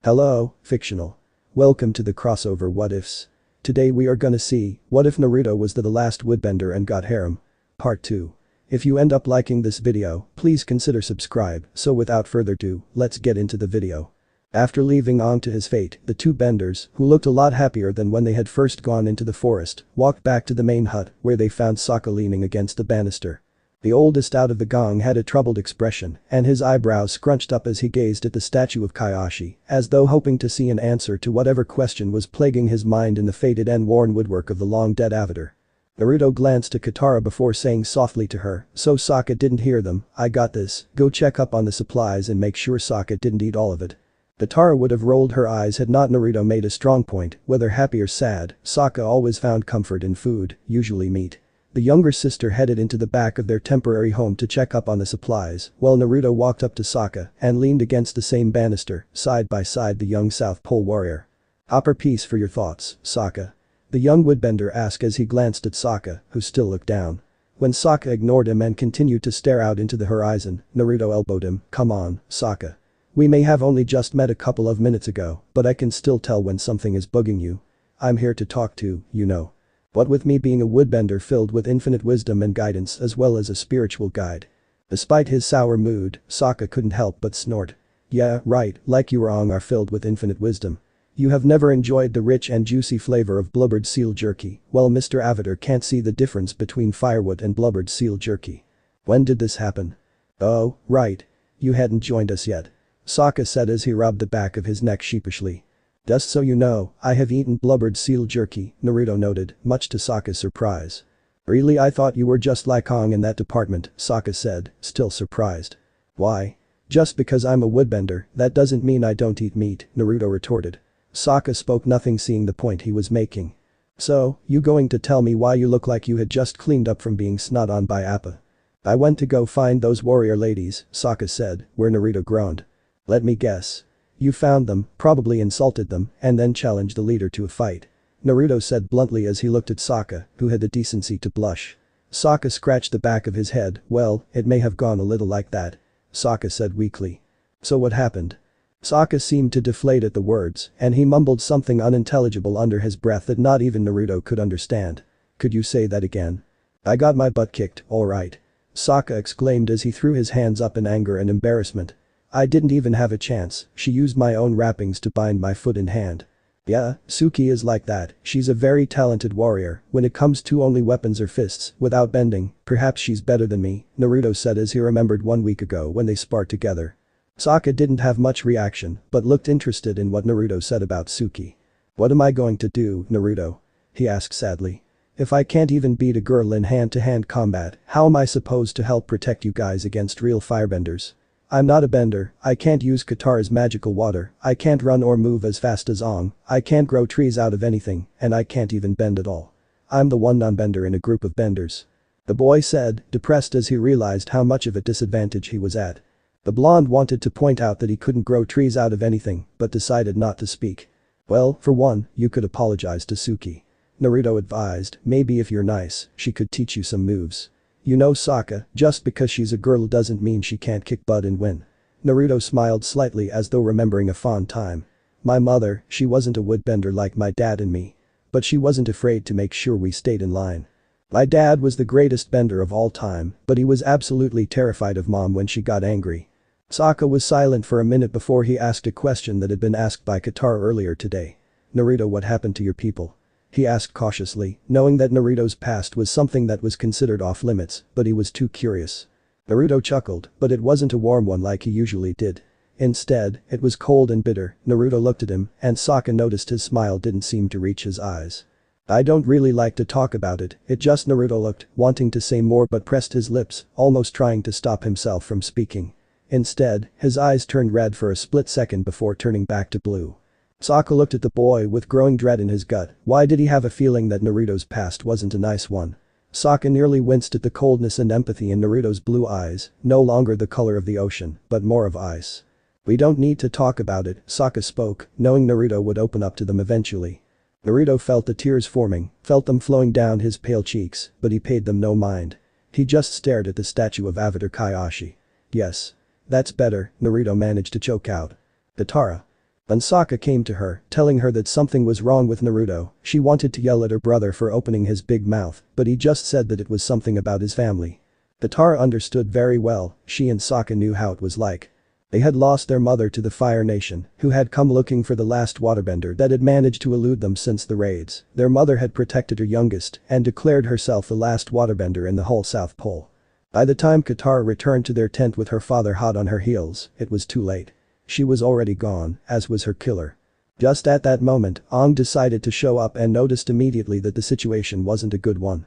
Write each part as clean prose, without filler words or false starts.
Hello, fictional. Welcome to the crossover What Ifs. Today we are gonna see, what if Naruto was the last Woodbender and got harem? Part 2. If you end up liking this video, please consider subscribe, so without further ado, let's get into the video. After leaving on to his fate, the two benders, who looked a lot happier than when they had first gone into the forest, walked back to the main hut where they found Sokka leaning against the banister. The oldest out of the gang had a troubled expression, and his eyebrows scrunched up as he gazed at the statue of Kyoshi, as though hoping to see an answer to whatever question was plaguing his mind in the faded and worn woodwork of the long-dead avatar. Naruto glanced at Katara before saying softly to her, "So Sokka didn't hear them, I got this, go check up on the supplies and make sure Sokka didn't eat all of it." Katara would have rolled her eyes had not Naruto made a strong point, whether happy or sad, Sokka always found comfort in food, usually meat. The younger sister headed into the back of their temporary home to check up on the supplies, while Naruto walked up to Sokka and leaned against the same banister, side by side the young South Pole warrior. "Upper piece for your thoughts, Sokka?" The young woodbender asked as he glanced at Sokka, who still looked down. When Sokka ignored him and continued to stare out into the horizon, Naruto elbowed him, "Come on, Sokka. We may have only just met a couple of minutes ago, but I can still tell when something is bugging you. I'm here to talk to, you know. What with me being a woodbender filled with infinite wisdom and guidance as well as a spiritual guide." Despite his sour mood, Sokka couldn't help but snort. "Yeah, right, like you wrong are filled with infinite wisdom. You have never enjoyed the rich and juicy flavor of blubbered seal jerky, well Mr. Avatar can't see the difference between firewood and blubbered seal jerky. When did this happen?" "Oh, right. You hadn't joined us yet," Sokka said as he rubbed the back of his neck sheepishly. "Just so you know, I have eaten blubbered seal jerky," Naruto noted, much to Sokka's surprise. "Really I thought you were just like Kong in that department," Sokka said, still surprised. "Why? Just because I'm a woodbender, that doesn't mean I don't eat meat," Naruto retorted. Sokka spoke nothing seeing the point he was making. "So, you going to tell me why you look like you had just cleaned up from being snot on by Appa?" "I went to go find those warrior ladies," Sokka said, where Naruto groaned. "Let me guess. You found them, probably insulted them, and then challenged the leader to a fight," Naruto said bluntly as he looked at Sokka, who had the decency to blush. Sokka scratched the back of his head, "Well, it may have gone a little like that," Sokka said weakly. "So what happened?" Sokka seemed to deflate at the words, and he mumbled something unintelligible under his breath that not even Naruto could understand. "Could you say that again?" "I got my butt kicked, alright," Sokka exclaimed as he threw his hands up in anger and embarrassment. "I didn't even have a chance, she used my own wrappings to bind my foot and hand." "Yeah, Suki is like that, she's a very talented warrior, when it comes to only weapons or fists, without bending, perhaps she's better than me," Naruto said as he remembered 1 week ago when they sparred together. Sokka didn't have much reaction, but looked interested in what Naruto said about Suki. "What am I going to do, Naruto?" he asked sadly. "If I can't even beat a girl in hand-to-hand combat, how am I supposed to help protect you guys against real firebenders? I'm not a bender, I can't use Katara's magical water, I can't run or move as fast as Aang, I can't grow trees out of anything, and I can't even bend at all. I'm the one non-bender in a group of benders," the boy said, depressed as he realized how much of a disadvantage he was at. The blonde wanted to point out that he couldn't grow trees out of anything, but decided not to speak. "Well, for one, you could apologize to Suki," Naruto advised, "maybe if you're nice, she could teach you some moves. You know Sokka, just because she's a girl doesn't mean she can't kick butt and win." Naruto smiled slightly as though remembering a fond time. "My mother, she wasn't a woodbender like my dad and me. But she wasn't afraid to make sure we stayed in line. My dad was the greatest bender of all time, but he was absolutely terrified of mom when she got angry." Sokka was silent for a minute before he asked a question that had been asked by Katara earlier today. "Naruto, what happened to your people?" he asked cautiously, knowing that Naruto's past was something that was considered off-limits, but he was too curious. Naruto chuckled, but it wasn't a warm one like he usually did. Instead, it was cold and bitter. Naruto looked at him, and Sokka noticed his smile didn't seem to reach his eyes. "I don't really like to talk about it, it just," Naruto looked, wanting to say more but pressed his lips, almost trying to stop himself from speaking. Instead, his eyes turned red for a split second before turning back to blue. Sokka looked at the boy with growing dread in his gut. Why did he have a feeling that Naruto's past wasn't a nice one? Sokka nearly winced at the coldness and empathy in Naruto's blue eyes, no longer the color of the ocean, but more of ice. "We don't need to talk about it," Sokka spoke, knowing Naruto would open up to them eventually. Naruto felt the tears forming, felt them flowing down his pale cheeks, but he paid them no mind. He just stared at the statue of Avatar Kyoshi. "Yes. That's better," Naruto managed to choke out. "Katara." When Sokka came to her, telling her that something was wrong with Naruto, she wanted to yell at her brother for opening his big mouth, but he just said that it was something about his family. Katara understood very well, she and Sokka knew how it was like. They had lost their mother to the Fire Nation, who had come looking for the last waterbender that had managed to elude them since the raids. Their mother had protected her youngest and declared herself the last waterbender in the whole South Pole. By the time Katara returned to their tent with her father hot on her heels, it was too late. She was already gone, as was her killer. Just at that moment, Aang decided to show up and noticed immediately that the situation wasn't a good one.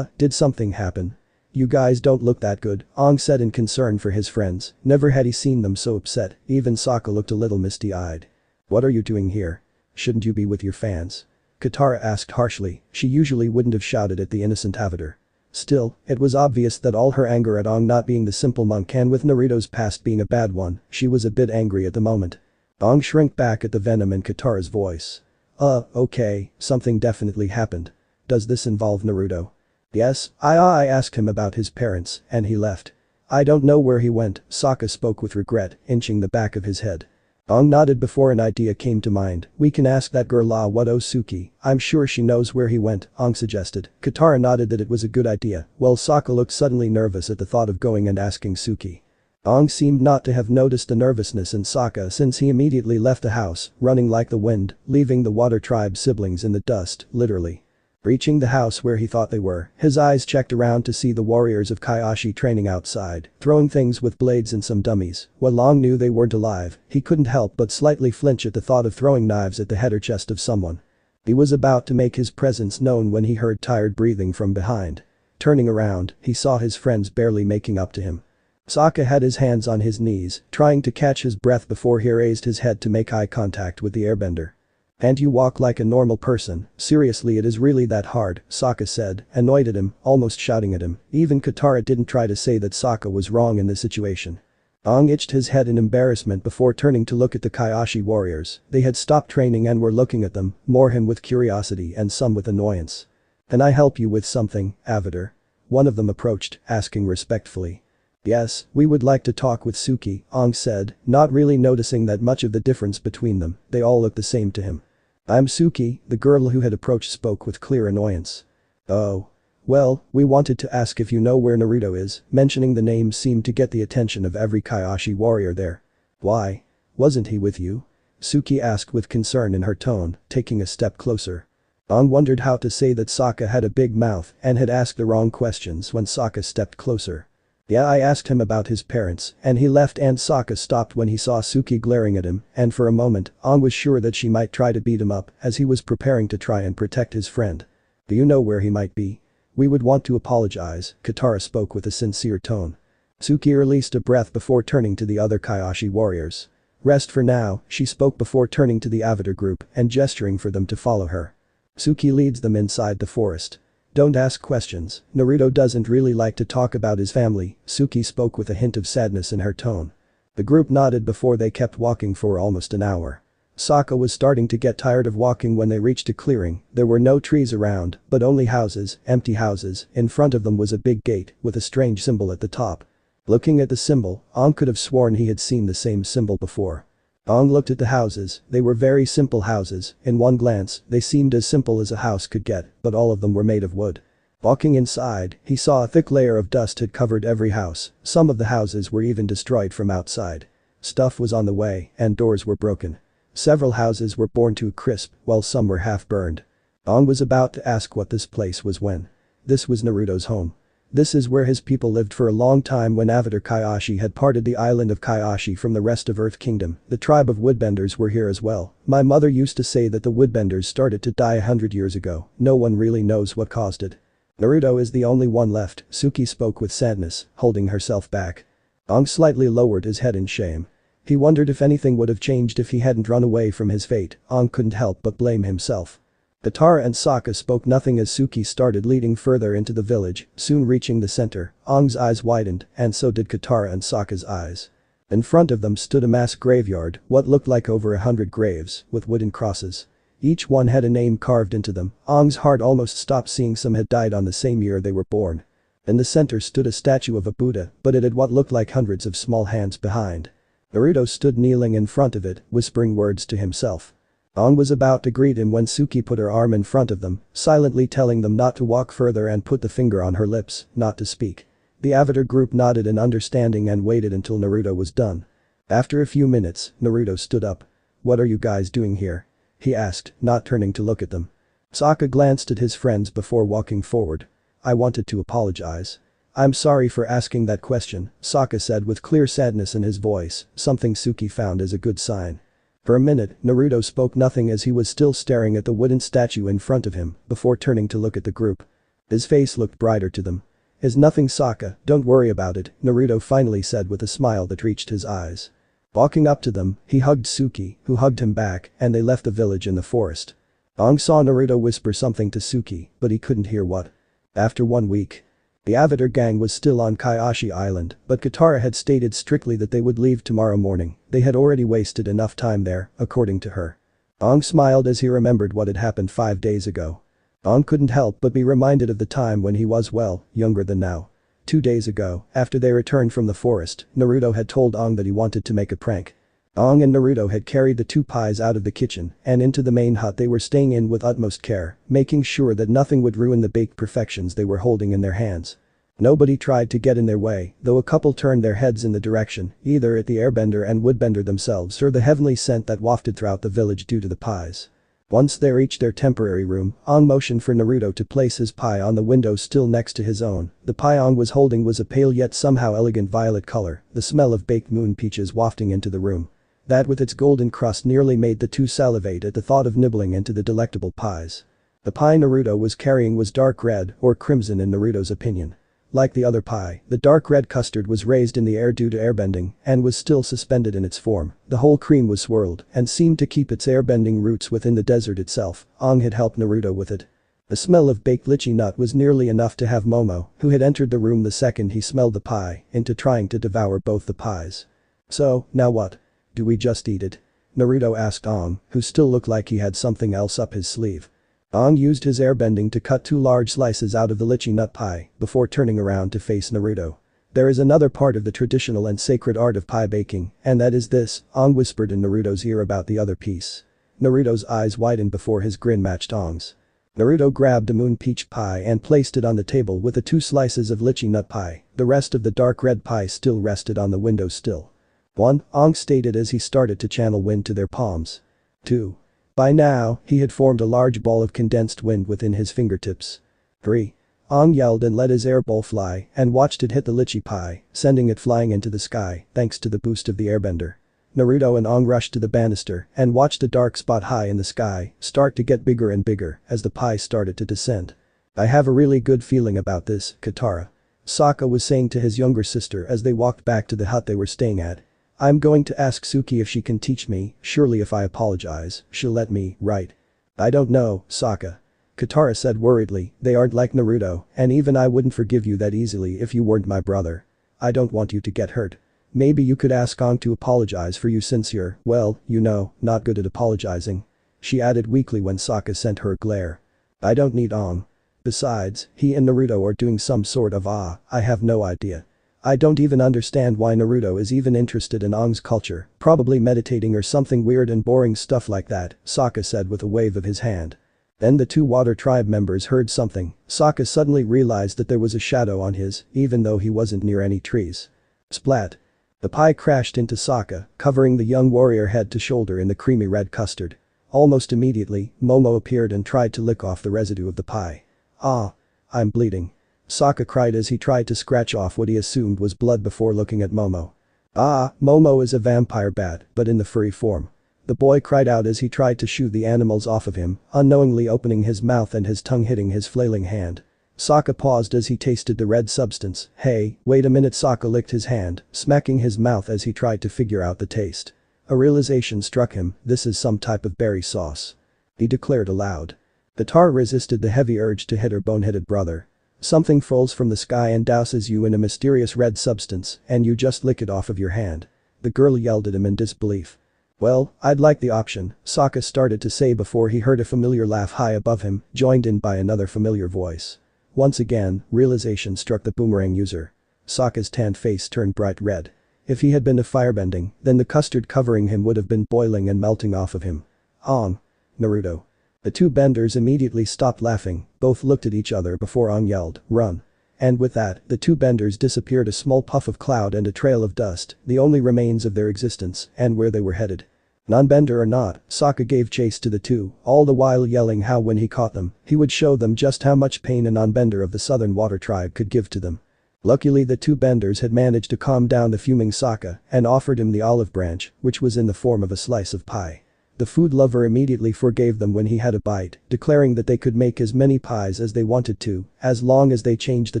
Did something happen? You guys don't look that good, Aang said in concern for his friends. Never had he seen them so upset, even Sokka looked a little misty-eyed. What are you doing here? Shouldn't you be with your fans? Katara asked harshly, she usually wouldn't have shouted at the innocent Avatar. Still, it was obvious that all her anger at Aang not being the simple monk and with Naruto's past being a bad one, she was a bit angry at the moment. Aang shrank back at the venom in Katara's voice. Okay, something definitely happened. Does this involve Naruto? Yes, I asked him about his parents, and he left. I don't know where he went, Sokka spoke with regret, inching the back of his head. Aang nodded before an idea came to mind. We can ask that girl Suki, I'm sure she knows where he went, Aang suggested. Katara nodded that it was a good idea, while Sokka looked suddenly nervous at the thought of going and asking Suki. Aang seemed not to have noticed the nervousness in Sokka since he immediately left the house, running like the wind, leaving the Water Tribe siblings in the dust, literally. Reaching the house where he thought they were, his eyes checked around to see the warriors of Kyoshi training outside, throwing things with blades and some dummies. While Aang knew they weren't alive, he couldn't help but slightly flinch at the thought of throwing knives at the head or chest of someone. He was about to make his presence known when he heard tired breathing from behind. Turning around, he saw his friends barely making up to him. Sokka had his hands on his knees, trying to catch his breath before he raised his head to make eye contact with the airbender. And you walk like a normal person, seriously it is really that hard, Sokka said, annoyed at him, almost shouting at him. Even Katara didn't try to say that Sokka was wrong in this situation. Aang itched his head in embarrassment before turning to look at the Kyoshi warriors. They had stopped training and were looking at them, more him with curiosity and some with annoyance. Can I help you with something, Avatar? One of them approached, asking respectfully. Yes, we would like to talk with Suki, Aang said, not really noticing that much of the difference between them. They all looked the same to him. I'm Suki, the girl who had approached spoke with clear annoyance. Oh. Well, we wanted to ask if you know where Naruto is. Mentioning the name seemed to get the attention of every Kyoshi warrior there. Why? Wasn't he with you? Suki asked with concern in her tone, taking a step closer. Aang wondered how to say that Sokka had a big mouth and had asked the wrong questions when Sokka stepped closer. Yeah, I asked him about his parents, and he left and Sokka stopped when he saw Suki glaring at him, and for a moment, Aang was sure that she might try to beat him up as he was preparing to try and protect his friend. Do you know where he might be? We would want to apologize, Katara spoke with a sincere tone. Suki released a breath before turning to the other Kyoshi warriors. Rest for now, she spoke before turning to the Avatar group and gesturing for them to follow her. Suki leads them inside the forest. Don't ask questions, Naruto doesn't really like to talk about his family, Suki spoke with a hint of sadness in her tone. The group nodded before they kept walking for almost an hour. Sokka was starting to get tired of walking when they reached a clearing. There were no trees around, but only houses, empty houses. In front of them was a big gate with a strange symbol at the top. Looking at the symbol, Aang could have sworn he had seen the same symbol before. Aang looked at the houses. They were very simple houses. In one glance, they seemed as simple as a house could get, but all of them were made of wood. Walking inside, he saw a thick layer of dust had covered every house. Some of the houses were even destroyed from outside. Stuff was on the way, and doors were broken. Several houses were burned to a crisp, while some were half burned. Aang was about to ask what this place was when. This was Naruto's home. This is where his people lived for a long time when Avatar Kyoshi had parted the island of Kyoshi from the rest of Earth Kingdom. The tribe of Woodbenders were here as well. My mother used to say that the Woodbenders started to die 100 years ago. No one really knows what caused it. Naruto is the only one left, Suki spoke with sadness, holding herself back. Aang slightly lowered his head in shame. He wondered if anything would have changed if he hadn't run away from his fate. Aang couldn't help but blame himself. Katara and Sokka spoke nothing as Suki started leading further into the village, soon reaching the center. Aang's eyes widened, and so did Katara and Sokka's eyes. In front of them stood a mass graveyard, what looked like over 100 graves, with wooden crosses. Each one had a name carved into them. Aang's heart almost stopped seeing some had died on the same year they were born. In the center stood a statue of a Buddha, but it had what looked like hundreds of small hands behind. Naruto stood kneeling in front of it, whispering words to himself. Aang was about to greet him when Suki put her arm in front of them, silently telling them not to walk further and put the finger on her lips, not to speak. The Avatar group nodded in understanding and waited until Naruto was done. After a few minutes, Naruto stood up. "What are you guys doing here?" he asked, not turning to look at them. Sokka glanced at his friends before walking forward. "I wanted to apologize." "I'm sorry for asking that question," Sokka said with clear sadness in his voice, something Suki found as a good sign. For a minute, Naruto spoke nothing as he was still staring at the wooden statue in front of him, before turning to look at the group. His face looked brighter to them. "Is nothing, Sokka, don't worry about it," Naruto finally said with a smile that reached his eyes. Walking up to them, he hugged Suki, who hugged him back, and they left the village in the forest. Aang saw Naruto whisper something to Suki, but he couldn't hear what. After 1 week. The Avatar gang was still on Kyoshi Island, but Katara had stated strictly that they would leave tomorrow morning. They had already wasted enough time there, according to her. Aang smiled as he remembered what had happened 5 days ago. Aang couldn't help but be reminded of the time when he was, well, younger than now. 2 days ago, after they returned from the forest, Naruto had told Aang that he wanted to make a prank. Aang and Naruto had carried the 2 pies out of the kitchen and into the main hut they were staying in with utmost care, making sure that nothing would ruin the baked perfections they were holding in their hands. Nobody tried to get in their way, though a couple turned their heads in the direction, either at the Airbender and Woodbender themselves or the heavenly scent that wafted throughout the village due to the pies. Once they reached their temporary room, Aang motioned for Naruto to place his pie on the window sill next to his own. The pie Aang was holding was a pale yet somehow elegant violet color, the smell of baked moon peaches wafting into the room. That with its golden crust nearly made the two salivate at the thought of nibbling into the delectable pies. The pie Naruto was carrying was dark red, or crimson in Naruto's opinion. Like the other pie, the dark red custard was raised in the air due to airbending and was still suspended in its form. The whole cream was swirled and seemed to keep its airbending roots within the desert itself. Aang had helped Naruto with it. The smell of baked lychee nut was nearly enough to have Momo, who had entered the room the second he smelled the pie, into trying to devour both the pies. "So, now what? Do we just eat it?" Naruto asked Aang, who still looked like he had something else up his sleeve. Aang used his airbending to cut 2 large slices out of the lychee nut pie, before turning around to face Naruto. "There is another part of the traditional and sacred art of pie baking, and that is this," Aang whispered in Naruto's ear about the other piece. Naruto's eyes widened before his grin matched Aang's. Naruto grabbed a moon peach pie and placed it on the table with the 2 slices of lychee nut pie. The rest of the dark red pie still rested on the window sill. 1. Aang stated as he started to channel wind to their palms. 2. By now, he had formed a large ball of condensed wind within his fingertips. 3. Aang yelled and let his air ball fly and watched it hit the lychee pie, sending it flying into the sky thanks to the boost of the airbender. Naruto and Aang rushed to the banister and watched the dark spot high in the sky start to get bigger and bigger as the pie started to descend. "I have a really good feeling about this, Katara," Sokka was saying to his younger sister as they walked back to the hut they were staying at. "I'm going to ask Suki if she can teach me, surely if I apologize, she'll let me, right?" "I don't know, Sokka," Katara said worriedly, "they aren't like Naruto, and even I wouldn't forgive you that easily if you weren't my brother. I don't want you to get hurt. Maybe you could ask Aang to apologize for you since you're, well, you know, not good at apologizing," she added weakly when Sokka sent her a glare. "I don't need Aang. Besides, he and Naruto are doing some sort of I have no idea. I don't even understand why Naruto is even interested in Aang's culture, probably meditating or something weird and boring stuff like that," Sokka said with a wave of his hand. Then the 2 water tribe members heard something. Sokka suddenly realized that there was a shadow on his, even though he wasn't near any trees. Splat. The pie crashed into Sokka, covering the young warrior head to shoulder in the creamy red custard. Almost immediately, Momo appeared and tried to lick off the residue of the pie. "Ah. I'm bleeding," Sokka cried as he tried to scratch off what he assumed was blood before looking at Momo. "Ah, Momo is a vampire bat, but in the furry form," the boy cried out as he tried to shoo the animals off of him, unknowingly opening his mouth and his tongue hitting his flailing hand. Sokka paused as he tasted the red substance. "Hey, wait a minute," Sokka licked his hand, smacking his mouth as he tried to figure out the taste. A realization struck him, this is some type of berry sauce, he declared aloud. The tar resisted the heavy urge to hit her boneheaded brother. "Something falls from the sky and douses you in a mysterious red substance, and you just lick it off of your hand," the girl yelled at him in disbelief. "Well, I'd like the option," Sokka started to say before he heard a familiar laugh high above him, joined in by another familiar voice. Once again, realization struck the boomerang user. Sokka's tanned face turned bright red. If he had been a firebending, then the custard covering him would have been boiling and melting off of him. Ong. Naruto. The two benders immediately stopped laughing, both looked at each other before Ong yelled, "Run." And with that, the two benders disappeared, a small puff of cloud and a trail of dust, the only remains of their existence, and where they were headed. Non-bender or not, Sokka gave chase to the two, all the while yelling how when he caught them, he would show them just how much pain a non-bender of the Southern Water Tribe could give to them. Luckily the two benders had managed to calm down the fuming Sokka and offered him the olive branch, which was in the form of a slice of pie. The food lover immediately forgave them when he had a bite, declaring that they could make as many pies as they wanted to, as long as they changed the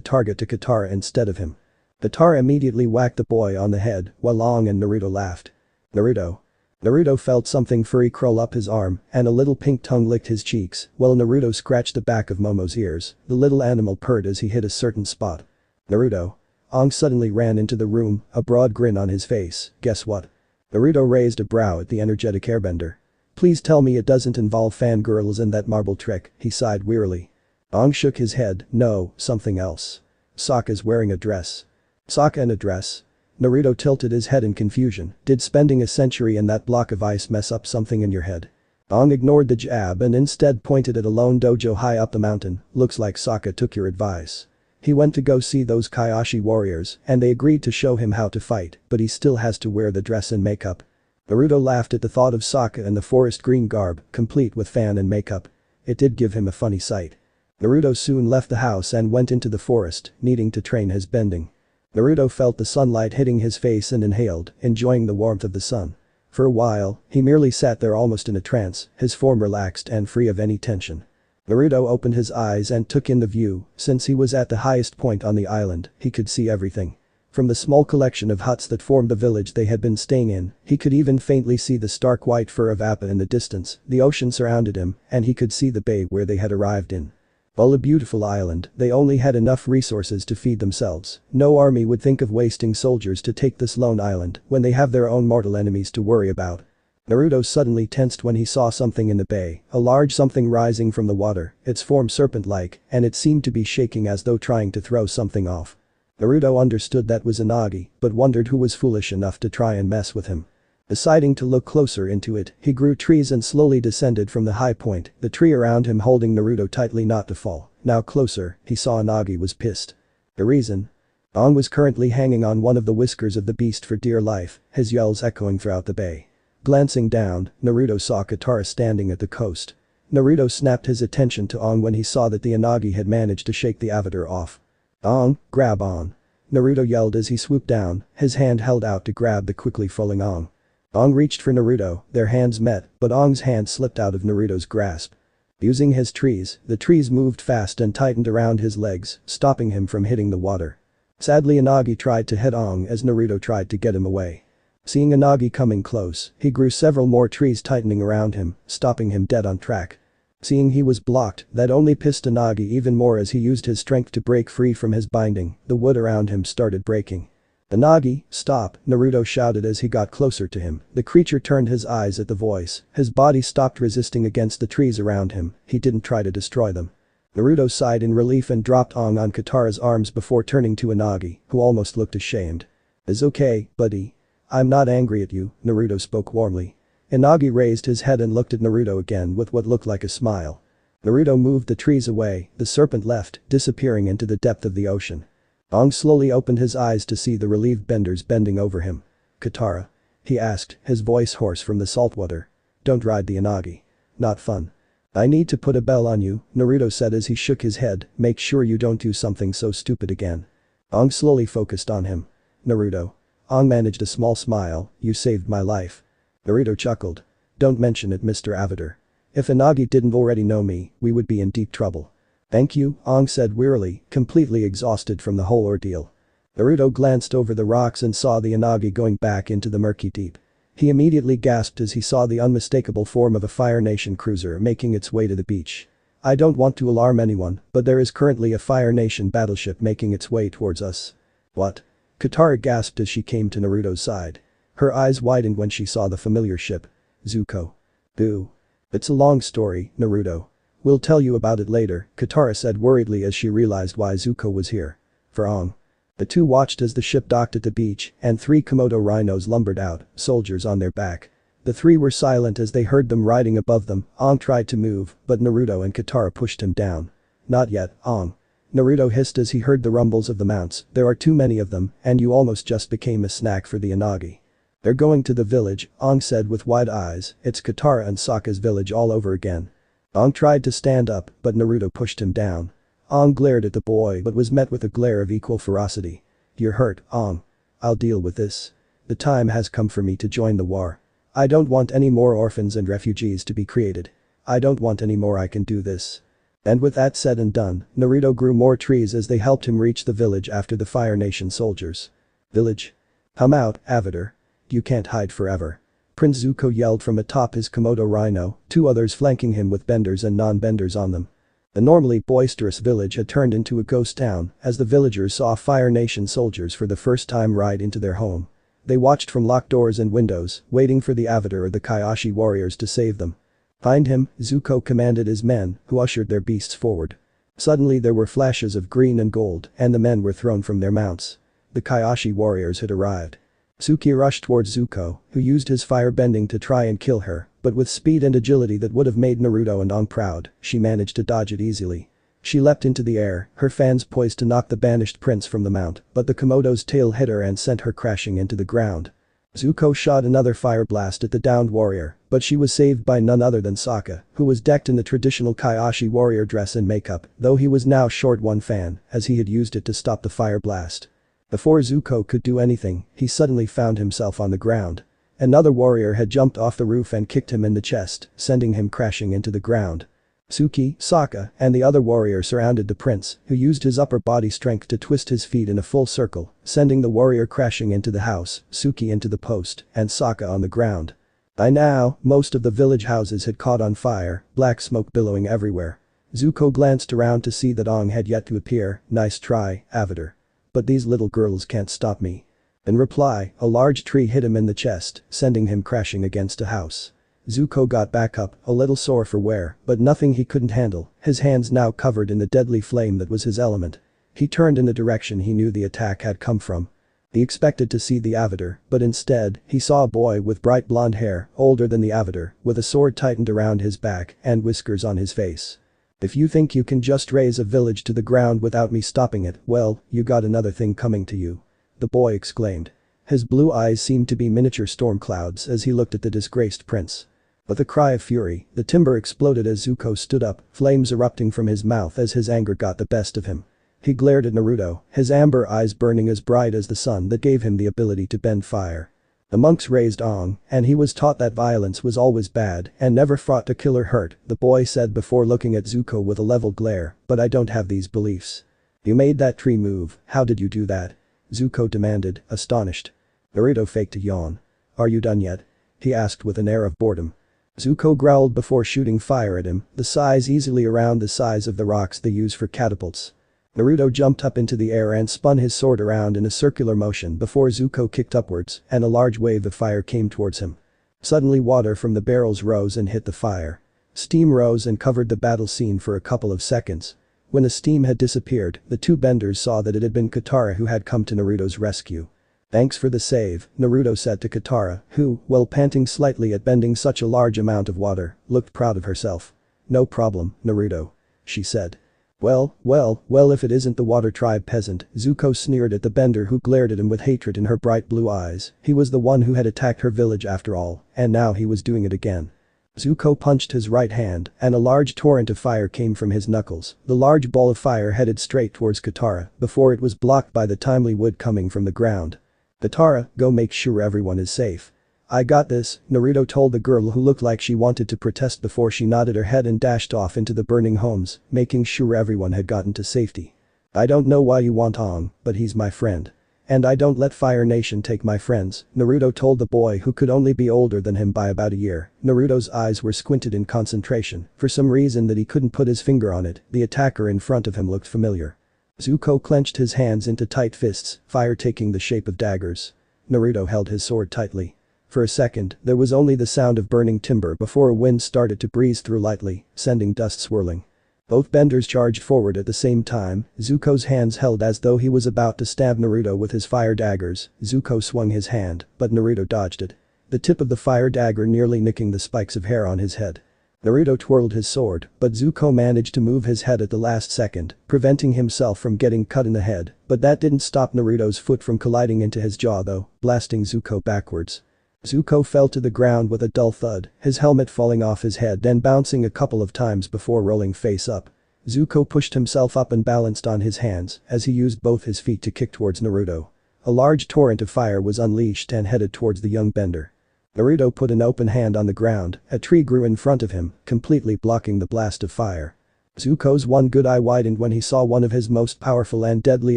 target to Katara instead of him. Katara immediately whacked the boy on the head, while Ong and Naruto laughed. Naruto. Naruto felt something furry crawl up his arm, and a little pink tongue licked his cheeks, while Naruto scratched the back of Momo's ears. The little animal purred as he hit a certain spot. Naruto. Ong suddenly ran into the room, a broad grin on his face. Guess what? Naruto raised a brow at the energetic airbender. Please tell me it doesn't involve fangirls and that marble trick, he sighed wearily. Ong shook his head. No, something else. Sokka's wearing a dress. Sokka in a dress? Naruto tilted his head in confusion. Did spending a century in that block of ice mess up something in your head? Ong ignored the jab and instead pointed at a lone dojo high up the mountain. Looks like Sokka took your advice. He went to go see those Kyoshi warriors and they agreed to show him how to fight, but he still has to wear the dress and makeup. Naruto laughed at the thought of Sokka in the forest green garb, complete with fan and makeup. It did give him a funny sight. Naruto soon left the house and went into the forest, needing to train his bending. Naruto felt the sunlight hitting his face and inhaled, enjoying the warmth of the sun. For a while, he merely sat there almost in a trance, his form relaxed and free of any tension. Naruto opened his eyes and took in the view. Since he was at the highest point on the island, he could see everything. From the small collection of huts that formed the village they had been staying in, he could even faintly see the stark white fur of Appa in the distance. The ocean surrounded him, and he could see the bay where they had arrived in. While a beautiful island, they only had enough resources to feed themselves. No army would think of wasting soldiers to take this lone island when they have their own mortal enemies to worry about. Naruto suddenly tensed when he saw something in the bay, a large something rising from the water, its form serpent-like, and it seemed to be shaking as though trying to throw something off. Naruto understood that was Unagi, but wondered who was foolish enough to try and mess with him. Deciding to look closer into it, he grew trees and slowly descended from the high point, the tree around him holding Naruto tightly not to fall. Now closer, he saw Unagi was pissed. The reason? Ong was currently hanging on one of the whiskers of the beast for dear life, his yells echoing throughout the bay. Glancing down, Naruto saw Katara standing at the coast. Naruto snapped his attention to Ong when he saw that the Unagi had managed to shake the avatar off. Ong, grab on. Naruto yelled as he swooped down, his hand held out to grab the quickly falling Ong. Ong reached for Naruto, their hands met, but Ong's hand slipped out of Naruto's grasp. Using his trees, the trees moved fast and tightened around his legs, stopping him from hitting the water. Sadly Unagi tried to hit Ong as Naruto tried to get him away. Seeing Unagi coming close, he grew several more trees tightening around him, stopping him dead on track. Seeing he was blocked, that only pissed Unagi even more as he used his strength to break free from his binding. The wood around him started breaking. Unagi, stop, Naruto shouted as he got closer to him. The creature turned his eyes at the voice, his body stopped resisting against the trees around him, he didn't try to destroy them. Naruto sighed in relief and dropped Ong on Katara's arms before turning to Unagi, who almost looked ashamed. It's okay, buddy. I'm not angry at you, Naruto spoke warmly. Unagi raised his head and looked at Naruto again with what looked like a smile. Naruto moved the trees away, the serpent left, disappearing into the depth of the ocean. Ong slowly opened his eyes to see the relieved benders bending over him. Katara? He asked, his voice hoarse from the saltwater. Don't ride the Unagi. Not fun. I need to put a bell on you, Naruto said as he shook his head, make sure you don't do something so stupid again. Ong slowly focused on him. Naruto. Ong managed a small smile, you saved my life. Naruto chuckled. Don't mention it, Mr. Avatar. If Unagi didn't already know me, we would be in deep trouble. Thank you, Ong said wearily, completely exhausted from the whole ordeal. Naruto glanced over the rocks and saw the Unagi going back into the murky deep. He immediately gasped as he saw the unmistakable form of a Fire Nation cruiser making its way to the beach. I don't want to alarm anyone, but there is currently a Fire Nation battleship making its way towards us. What? Katara gasped as she came to Naruto's side. Her eyes widened when she saw the familiar ship. Zuko. Boo. It's a long story, Naruto. We'll tell you about it later, Katara said worriedly as she realized why Zuko was here. For Ong. The two watched as the ship docked at the beach and 3 Komodo rhinos lumbered out, soldiers on their back. The 3 were silent as they heard them riding above them. Aang tried to move, but Naruto and Katara pushed him down. Not yet, Aang. Naruto hissed as he heard the rumbles of the mounts. There are too many of them, and you almost just became a snack for the Unagi. They're going to the village, Aang said with wide eyes. It's Katara and Sokka's village all over again. Aang tried to stand up, but Naruto pushed him down. Aang glared at the boy but was met with a glare of equal ferocity. You're hurt, Aang. I'll deal with this. The time has come for me to join the war. I don't want any more orphans and refugees to be created. I don't want any more. I can do this. And with that said and done, Naruto grew more trees as they helped him reach the village after the Fire Nation soldiers. Village? Come out, Avatar. You can't hide forever. Prince Zuko yelled from atop his Komodo rhino, 2 others flanking him with benders and non-benders on them. The normally boisterous village had turned into a ghost town as the villagers saw Fire Nation soldiers for the first time ride into their home. They watched from locked doors and windows, waiting for the Avatar or the Kyoshi warriors to save them. Find him, Zuko commanded his men, who ushered their beasts forward. Suddenly there were flashes of green and gold, and the men were thrown from their mounts. The Kyoshi warriors had arrived. Suki rushed towards Zuko, who used his fire bending to try and kill her, but with speed and agility that would have made Naruto and Aang proud, she managed to dodge it easily. She leapt into the air, her fans poised to knock the banished prince from the mount, but the Komodo's tail hit her and sent her crashing into the ground. Zuko shot another fire blast at the downed warrior, but she was saved by none other than Sokka, who was decked in the traditional Kyoshi warrior dress and makeup, though he was now short one fan, as he had used it to stop the fire blast. Before Zuko could do anything, he suddenly found himself on the ground. Another warrior had jumped off the roof and kicked him in the chest, sending him crashing into the ground. Suki, Sokka, and the other warrior surrounded the prince, who used his upper body strength to twist his feet in a full circle, sending the warrior crashing into the house, Suki into the post, and Sokka on the ground. By now, most of the village houses had caught on fire, black smoke billowing everywhere. Zuko glanced around to see that Aang had yet to appear. Nice try, Avatar. But these little girls can't stop me. In reply, a large tree hit him in the chest, sending him crashing against a house. Zuko got back up, a little sore for wear, but nothing he couldn't handle, his hands now covered in the deadly flame that was his element. He turned in the direction he knew the attack had come from. He expected to see the Avatar, but instead, he saw a boy with bright blonde hair, older than the Avatar, with a sword tightened around his back and whiskers on his face. If you think you can just raze a village to the ground without me stopping it, well, you got another thing coming to you. The boy exclaimed. His blue eyes seemed to be miniature storm clouds as he looked at the disgraced prince. With a cry of fury, the timber exploded as Zuko stood up, flames erupting from his mouth as his anger got the best of him. He glared at Naruto, his amber eyes burning as bright as the sun that gave him the ability to bend fire. The monks raised Aang, and he was taught that violence was always bad and never fought to kill or hurt, the boy said before looking at Zuko with a level glare, but I don't have these beliefs. You made that tree move, how did you do that? Zuko demanded, astonished. Naruto faked a yawn. Are you done yet? He asked with an air of boredom. Zuko growled before shooting fire at him, the size easily around the size of the rocks they use for catapults. Naruto jumped up into the air and spun his sword around in a circular motion before Zuko kicked upwards and a large wave of fire came towards him. Suddenly water from the barrels rose and hit the fire. Steam rose and covered the battle scene for a couple of seconds. When the steam had disappeared, the 2 benders saw that it had been Katara who had come to Naruto's rescue. Thanks for the save, Naruto said to Katara, who, while panting slightly at bending such a large amount of water, looked proud of herself. No problem, Naruto. She said. Well, if it isn't the Water Tribe peasant, Zuko sneered at the bender who glared at him with hatred in her bright blue eyes. He was the one who had attacked her village after all, and now he was doing it again. Zuko punched his right hand, and a large torrent of fire came from his knuckles. The large ball of fire headed straight towards Katara, before it was blocked by the timely wood coming from the ground. Katara, go make sure everyone is safe. I got this, Naruto told the girl who looked like she wanted to protest before she nodded her head and dashed off into the burning homes, making sure everyone had gotten to safety. I don't know why you want Aang, but he's my friend. And I don't let Fire Nation take my friends, Naruto told the boy who could only be older than him by about a year. Naruto's eyes were squinted in concentration, for some reason that he couldn't put his finger on it, the attacker in front of him looked familiar. Zuko clenched his hands into tight fists, fire taking the shape of daggers. Naruto held his sword tightly. For a second, there was only the sound of burning timber before a wind started to breeze through lightly, sending dust swirling. Both benders charged forward at the same time, Zuko's hands held as though he was about to stab Naruto with his fire daggers. Zuko swung his hand, but Naruto dodged it. The tip of the fire dagger nearly nicking the spikes of hair on his head. Naruto twirled his sword, but Zuko managed to move his head at the last second, preventing himself from getting cut in the head, but that didn't stop Naruto's foot from colliding into his jaw though, blasting Zuko backwards. Zuko fell to the ground with a dull thud, his helmet falling off his head and bouncing a couple of times before rolling face up. Zuko pushed himself up and balanced on his hands as he used both his feet to kick towards Naruto. A large torrent of fire was unleashed and headed towards the young bender. Naruto put an open hand on the ground, a tree grew in front of him, completely blocking the blast of fire. Zuko's one good eye widened when he saw one of his most powerful and deadly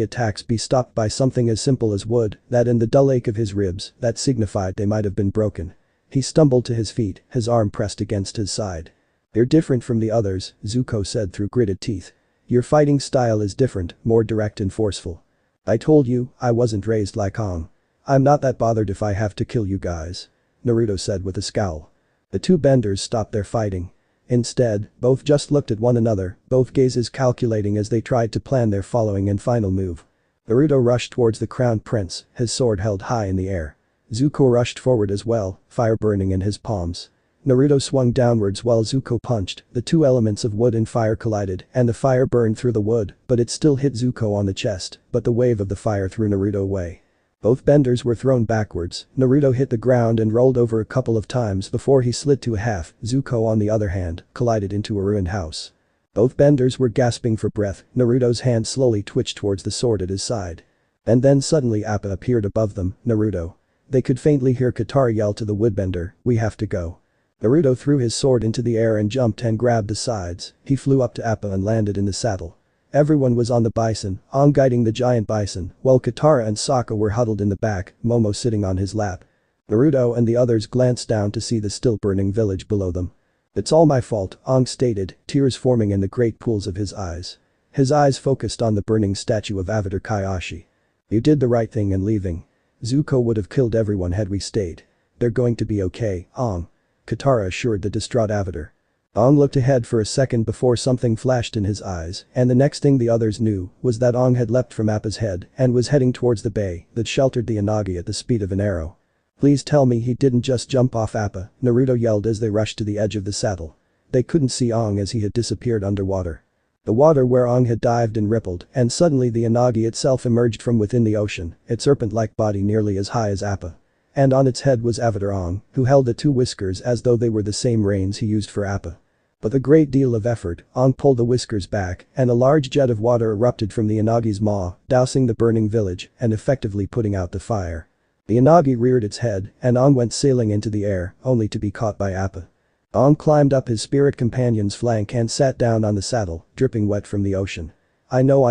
attacks be stopped by something as simple as wood, that in the dull ache of his ribs, that signified they might have been broken. He stumbled to his feet, his arm pressed against his side. "You're different from the others," Zuko said through gritted teeth. "Your fighting style is different, more direct and forceful. I told you, I wasn't raised like Aang. I'm not that bothered if I have to kill you guys," Naruto said with a scowl. The two benders stopped their fighting. Instead, both just looked at one another, both gazes calculating as they tried to plan their following and final move. Naruto rushed towards the crown prince, his sword held high in the air. Zuko rushed forward as well, fire burning in his palms. Naruto swung downwards while Zuko punched, the two elements of wood and fire collided and the fire burned through the wood, but it still hit Zuko on the chest, but the wave of the fire threw Naruto away. Both benders were thrown backwards, Naruto hit the ground and rolled over a couple of times before he slid to a half, Zuko on the other hand, collided into a ruined house. Both benders were gasping for breath, Naruto's hand slowly twitched towards the sword at his side. And then suddenly Appa appeared above them, Naruto. They could faintly hear Katara yell to the woodbender, "We have to go." Naruto threw his sword into the air and jumped and grabbed the sides, he flew up to Appa and landed in the saddle. Everyone was on the bison, Aang guiding the giant bison, while Katara and Sokka were huddled in the back, Momo sitting on his lap. Naruto and the others glanced down to see the still burning village below them. "It's all my fault," Aang stated, tears forming in the great pools of his eyes. His eyes focused on the burning statue of Avatar Kyoshi. "You did the right thing in leaving. Zuko would have killed everyone had we stayed. They're going to be okay, Aang," Katara assured the distraught Avatar. Aang looked ahead for a second before something flashed in his eyes, and the next thing the others knew was that Aang had leapt from Appa's head and was heading towards the bay that sheltered the Unagi at the speed of an arrow. "Please tell me he didn't just jump off Appa," Naruto yelled as they rushed to the edge of the saddle. They couldn't see Aang as he had disappeared underwater. The water where Aang had dived and rippled, and suddenly the Unagi itself emerged from within the ocean, its serpent-like body nearly as high as Appa. And on its head was Avatar Aang, who held the two whiskers as though they were the same reins he used for Appa. With a great deal of effort, Aang pulled the whiskers back and a large jet of water erupted from the Unagi's maw, dousing the burning village and effectively putting out the fire. The Unagi reared its head and Aang went sailing into the air, only to be caught by Appa. Aang climbed up his spirit companion's flank and sat down on the saddle, dripping wet from the ocean. I know,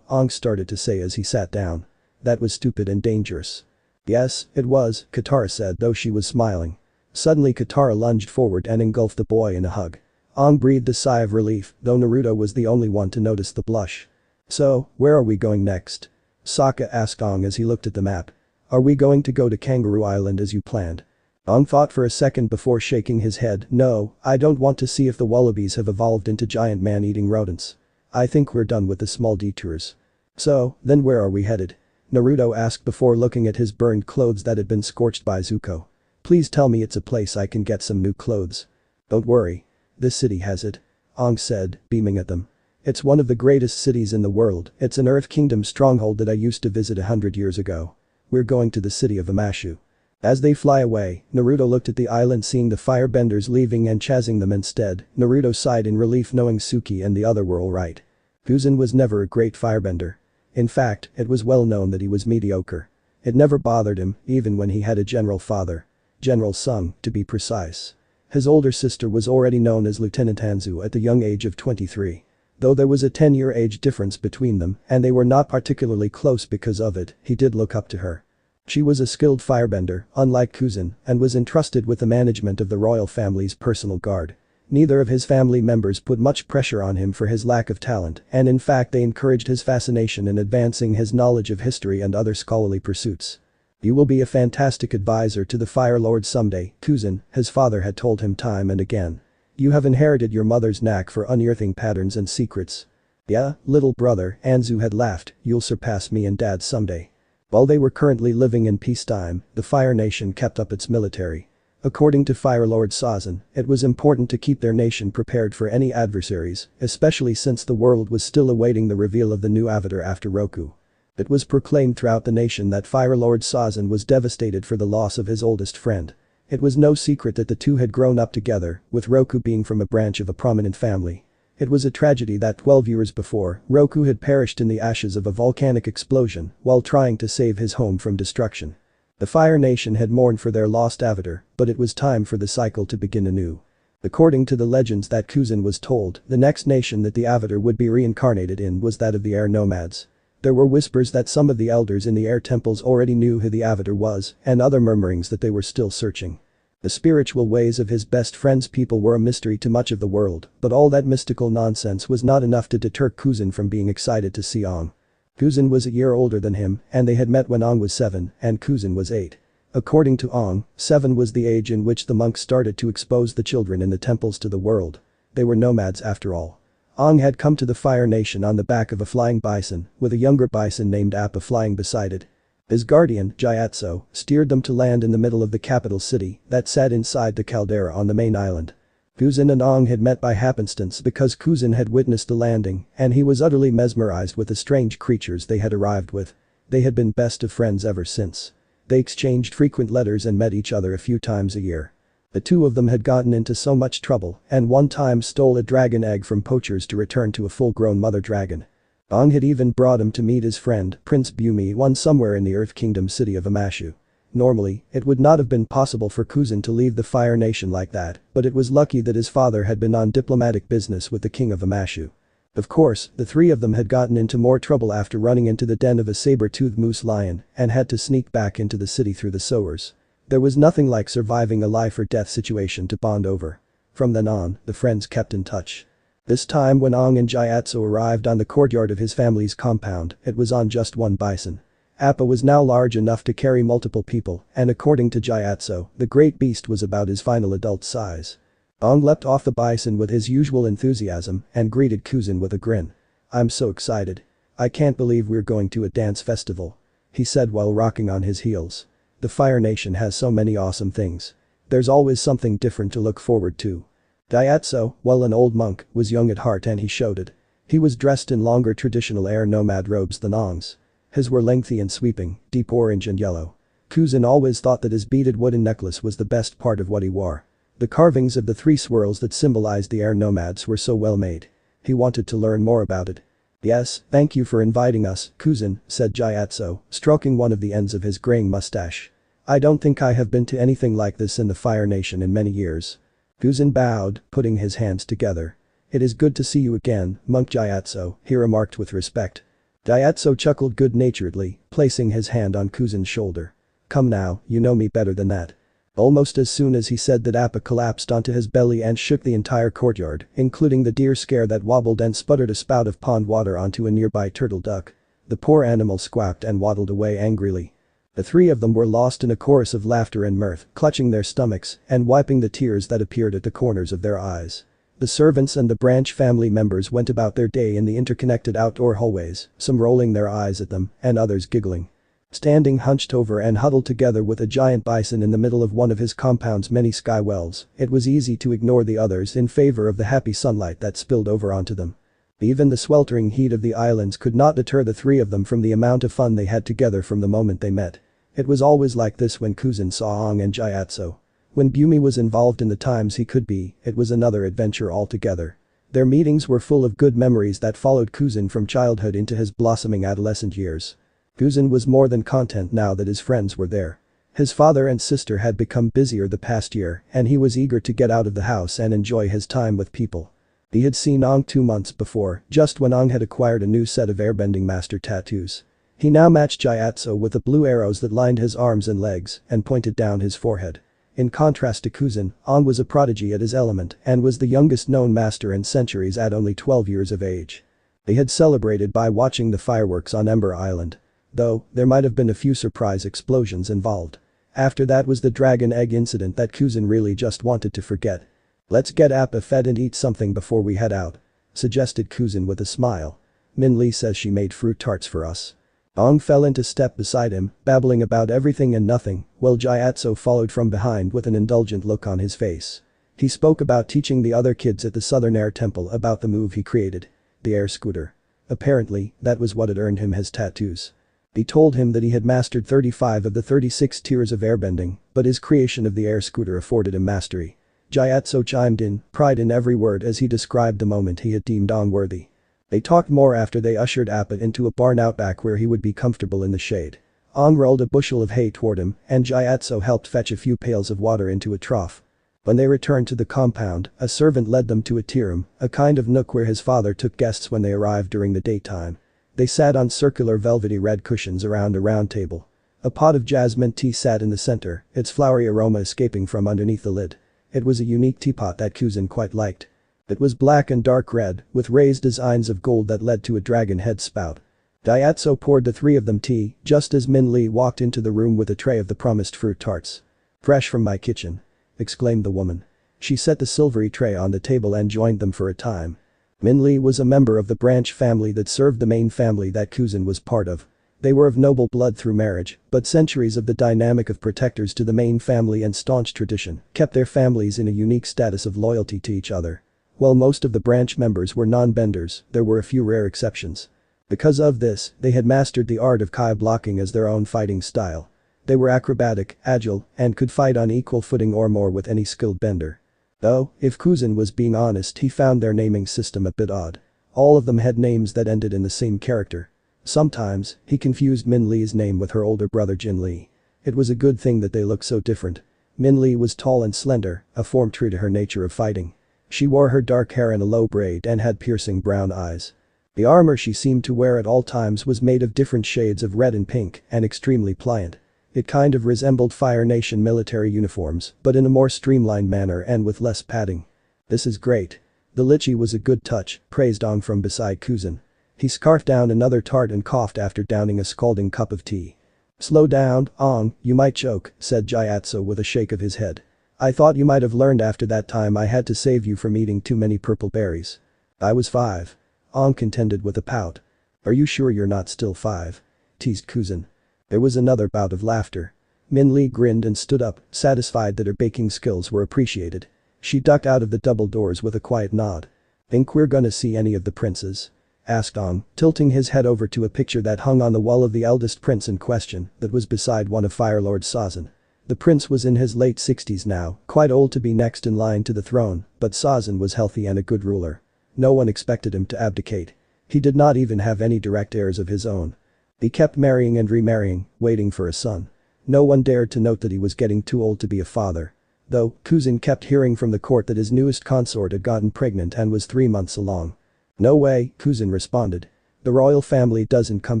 Aang started to say as he sat down. "That was stupid and dangerous." "Yes, it was," Katara said though she was smiling. Suddenly Katara lunged forward and engulfed the boy in a hug. Aang breathed a sigh of relief, though Naruto was the only one to notice the blush. "So, where are we going next?" Sokka asked Aang as he looked at the map. "Are we going to go to Kangaroo Island as you planned?" Aang thought for a second before shaking his head. "No, I don't want to see if the wallabies have evolved into giant man-eating rodents. I think we're done with the small detours." "So, then where are we headed?" Naruto asked before looking at his burned clothes that had been scorched by Zuko. "Please tell me it's a place I can get some new clothes." "Don't worry. This city has it," Aang said, beaming at them. "It's one of the greatest cities in the world, it's an Earth Kingdom stronghold that I used to visit 100 years ago. We're going to the city of Omashu." As they fly away, Naruto looked at the island seeing the firebenders leaving and chasing them instead. Naruto sighed in relief knowing Suki and the other were alright. Kuzan was never a great firebender. In fact, it was well known that he was mediocre. It never bothered him, even when he had a general father. General Sung, to be precise. His older sister was already known as Lieutenant Hanzu at the young age of 23. Though there was a 10-year age difference between them and they were not particularly close because of it, he did look up to her. She was a skilled firebender, unlike Kuzan, and was entrusted with the management of the royal family's personal guard. Neither of his family members put much pressure on him for his lack of talent, and in fact they encouraged his fascination in advancing his knowledge of history and other scholarly pursuits. "You will be a fantastic advisor to the Fire Lord someday, Kuzan," his father had told him time and again. You have inherited your mother's knack for unearthing patterns and secrets. Yeah, little brother, Anzu had laughed, you'll surpass me and dad someday. While they were currently living in peacetime, the Fire Nation kept up its military. According to Fire Lord Sazin, it was important to keep their nation prepared for any adversaries, especially since the world was still awaiting the reveal of the new avatar after Roku. It was proclaimed throughout the nation that Fire Lord Sazin was devastated for the loss of his oldest friend. It was no secret that the two had grown up together, with Roku being from a branch of a prominent family. It was a tragedy that 12 years before, Roku had perished in the ashes of a volcanic explosion while trying to save his home from destruction. The Fire Nation had mourned for their lost avatar, but it was time for the cycle to begin anew. According to the legends that Kuzin was told, the next nation that the avatar would be reincarnated in was that of the air nomads. There were whispers that some of the elders in the air temples already knew who the avatar was, and other murmurings that they were still searching. The spiritual ways of his best friend's people were a mystery to much of the world, but all that mystical nonsense was not enough to deter Kuzin from being excited to see Aang. Kuzin was a year older than him, and they had met when Aang was 7 and Kuzin was 8. According to Aang, 7 was the age in which the monks started to expose the children in the temples to the world. They were nomads after all. Aang had come to the Fire Nation on the back of a flying bison, with a younger bison named Appa flying beside it. His guardian, Gyatso, steered them to land in the middle of the capital city that sat inside the caldera on the main island. Kuzin and Aang had met by happenstance because Kuzin had witnessed the landing and he was utterly mesmerized with the strange creatures they had arrived with. They had been best of friends ever since. They exchanged frequent letters and met each other a few times a year. The two of them had gotten into so much trouble and one time stole a dragon egg from poachers to return to a full-grown mother dragon. Aang had even brought him to meet his friend, Prince Bumi, one somewhere in the Earth Kingdom city of Omashu. Normally, it would not have been possible for Kuzin to leave the Fire Nation like that, but it was lucky that his father had been on diplomatic business with the king of Omashu. Of course, the three of them had gotten into more trouble after running into the den of a saber-toothed moose lion and had to sneak back into the city through the sewers. There was nothing like surviving a life-or-death situation to bond over. From then on, the friends kept in touch. This time when Aang and Gyatso arrived on the courtyard of his family's compound, it was on just one bison. Appa was now large enough to carry multiple people, and according to Gyatso, the great beast was about his final adult size. Aang leapt off the bison with his usual enthusiasm and greeted Kuzin with a grin. "I'm so excited. I can't believe we're going to a dance festival," he said while rocking on his heels. The Fire Nation has so many awesome things. There's always something different to look forward to. Gyatso, while an old monk, was young at heart and he showed it. He was dressed in longer traditional air nomad robes than Aang's. His were lengthy and sweeping, deep orange and yellow. Kuzin always thought that his beaded wooden necklace was the best part of what he wore. The carvings of the 3 swirls that symbolized the air nomads were so well made. He wanted to learn more about it. "Yes, thank you for inviting us, Kuzin," said Gyatso, stroking one of the ends of his graying mustache. "I don't think I have been to anything like this in the Fire Nation in many years." Kuzin bowed, putting his hands together. "It is good to see you again, Monk Gyatso," he remarked with respect. Gyatso chuckled good-naturedly, placing his hand on Kuzin's shoulder. "Come now, you know me better than that." Almost as soon as he said that, Appa collapsed onto his belly and shook the entire courtyard, including the deer scare that wobbled and sputtered a spout of pond water onto a nearby turtle duck. The poor animal squawked and waddled away angrily. The 3 of them were lost in a chorus of laughter and mirth, clutching their stomachs and wiping the tears that appeared at the corners of their eyes. The servants and the branch family members went about their day in the interconnected outdoor hallways, some rolling their eyes at them and others giggling. Standing hunched over and huddled together with a giant bison in the middle of one of his compound's many sky wells, it was easy to ignore the others in favor of the happy sunlight that spilled over onto them. Even the sweltering heat of the islands could not deter the 3 of them from the amount of fun they had together from the moment they met. It was always like this when Kuzin saw Aang and Gyatso. When Bumi was involved in the times he could be, it was another adventure altogether. Their meetings were full of good memories that followed Kuzin from childhood into his blossoming adolescent years. Kuzin was more than content now that his friends were there. His father and sister had become busier the past year and he was eager to get out of the house and enjoy his time with people. He had seen Aang 2 months before, just when Aang had acquired a new set of airbending master tattoos. He now matched Gyatso with the blue arrows that lined his arms and legs and pointed down his forehead. In contrast to Kuzin, Aang was a prodigy at his element and was the youngest known master in centuries at only 12 years of age. They had celebrated by watching the fireworks on Ember Island. Though, there might have been a few surprise explosions involved. After that was the dragon egg incident that Kuzin really just wanted to forget. "Let's get Appa fed and eat something before we head out," suggested Kuzin with a smile. "Min-Lee says she made fruit tarts for us." Ong fell into step beside him, babbling about everything and nothing, while Gyatso followed from behind with an indulgent look on his face. He spoke about teaching the other kids at the Southern Air Temple about the move he created. The air scooter. Apparently, that was what had earned him his tattoos. He told him that he had mastered 35 of the 36 tiers of airbending, but his creation of the air scooter afforded him mastery. Gyatso chimed in, pride in every word as he described the moment he had deemed Ong worthy. They talked more after they ushered Appa into a barn outback where he would be comfortable in the shade. Ong rolled a bushel of hay toward him, and Gyatso helped fetch a few pails of water into a trough. When they returned to the compound, a servant led them to a tirum, a kind of nook where his father took guests when they arrived during the daytime. They sat on circular velvety red cushions around a round table. A pot of jasmine tea sat in the center, its flowery aroma escaping from underneath the lid. It was a unique teapot that Kuzin quite liked. It was black and dark red, with raised designs of gold that led to a dragon head spout. Gyatso poured the three of them tea, just as Min-Lee walked into the room with a tray of the promised fruit tarts. "Fresh from my kitchen," exclaimed the woman. She set the silvery tray on the table and joined them for a time. Min-Lee was a member of the branch family that served the main family that Kuzin was part of. They were of noble blood through marriage, but centuries of the dynamic of protectors to the main family and staunch tradition kept their families in a unique status of loyalty to each other. While most of the branch members were non-benders, there were a few rare exceptions. Because of this, they had mastered the art of Kai blocking as their own fighting style. They were acrobatic, agile, and could fight on equal footing or more with any skilled bender. Though, if Kuzin was being honest, he found their naming system a bit odd. All of them had names that ended in the same character. Sometimes, he confused Min-Lee's name with her older brother Jin-Lee. It was a good thing that they looked so different. Min-Lee was tall and slender, a form true to her nature of fighting. She wore her dark hair in a low braid and had piercing brown eyes. The armor she seemed to wear at all times was made of different shades of red and pink and extremely pliant. It kind of resembled Fire Nation military uniforms, but in a more streamlined manner and with less padding. "This is great. The lychee was a good touch," praised Ong from beside Kuzin. He scarfed down another tart and coughed after downing a scalding cup of tea. "Slow down, Ong, you might choke," said Gyatso with a shake of his head. "I thought you might have learned after that time I had to save you from eating too many purple berries." "I was 5. Ong contended with a pout. "Are you sure you're not still 5? Teased Kuzin. There was another bout of laughter. Min-Lee grinned and stood up, satisfied that her baking skills were appreciated. She ducked out of the double doors with a quiet nod. "Think we're gonna see any of the princes?" asked Ong, tilting his head over to a picture that hung on the wall of the eldest prince in question that was beside one of Firelord Sazin. The prince was in his late 60s now, quite old to be next in line to the throne, but Sazin was healthy and a good ruler. No one expected him to abdicate. He did not even have any direct heirs of his own. He kept marrying and remarrying, waiting for a son. No one dared to note that he was getting too old to be a father. Though, Kuzin kept hearing from the court that his newest consort had gotten pregnant and was 3 months along. "No way," Kuzin responded. "The royal family doesn't come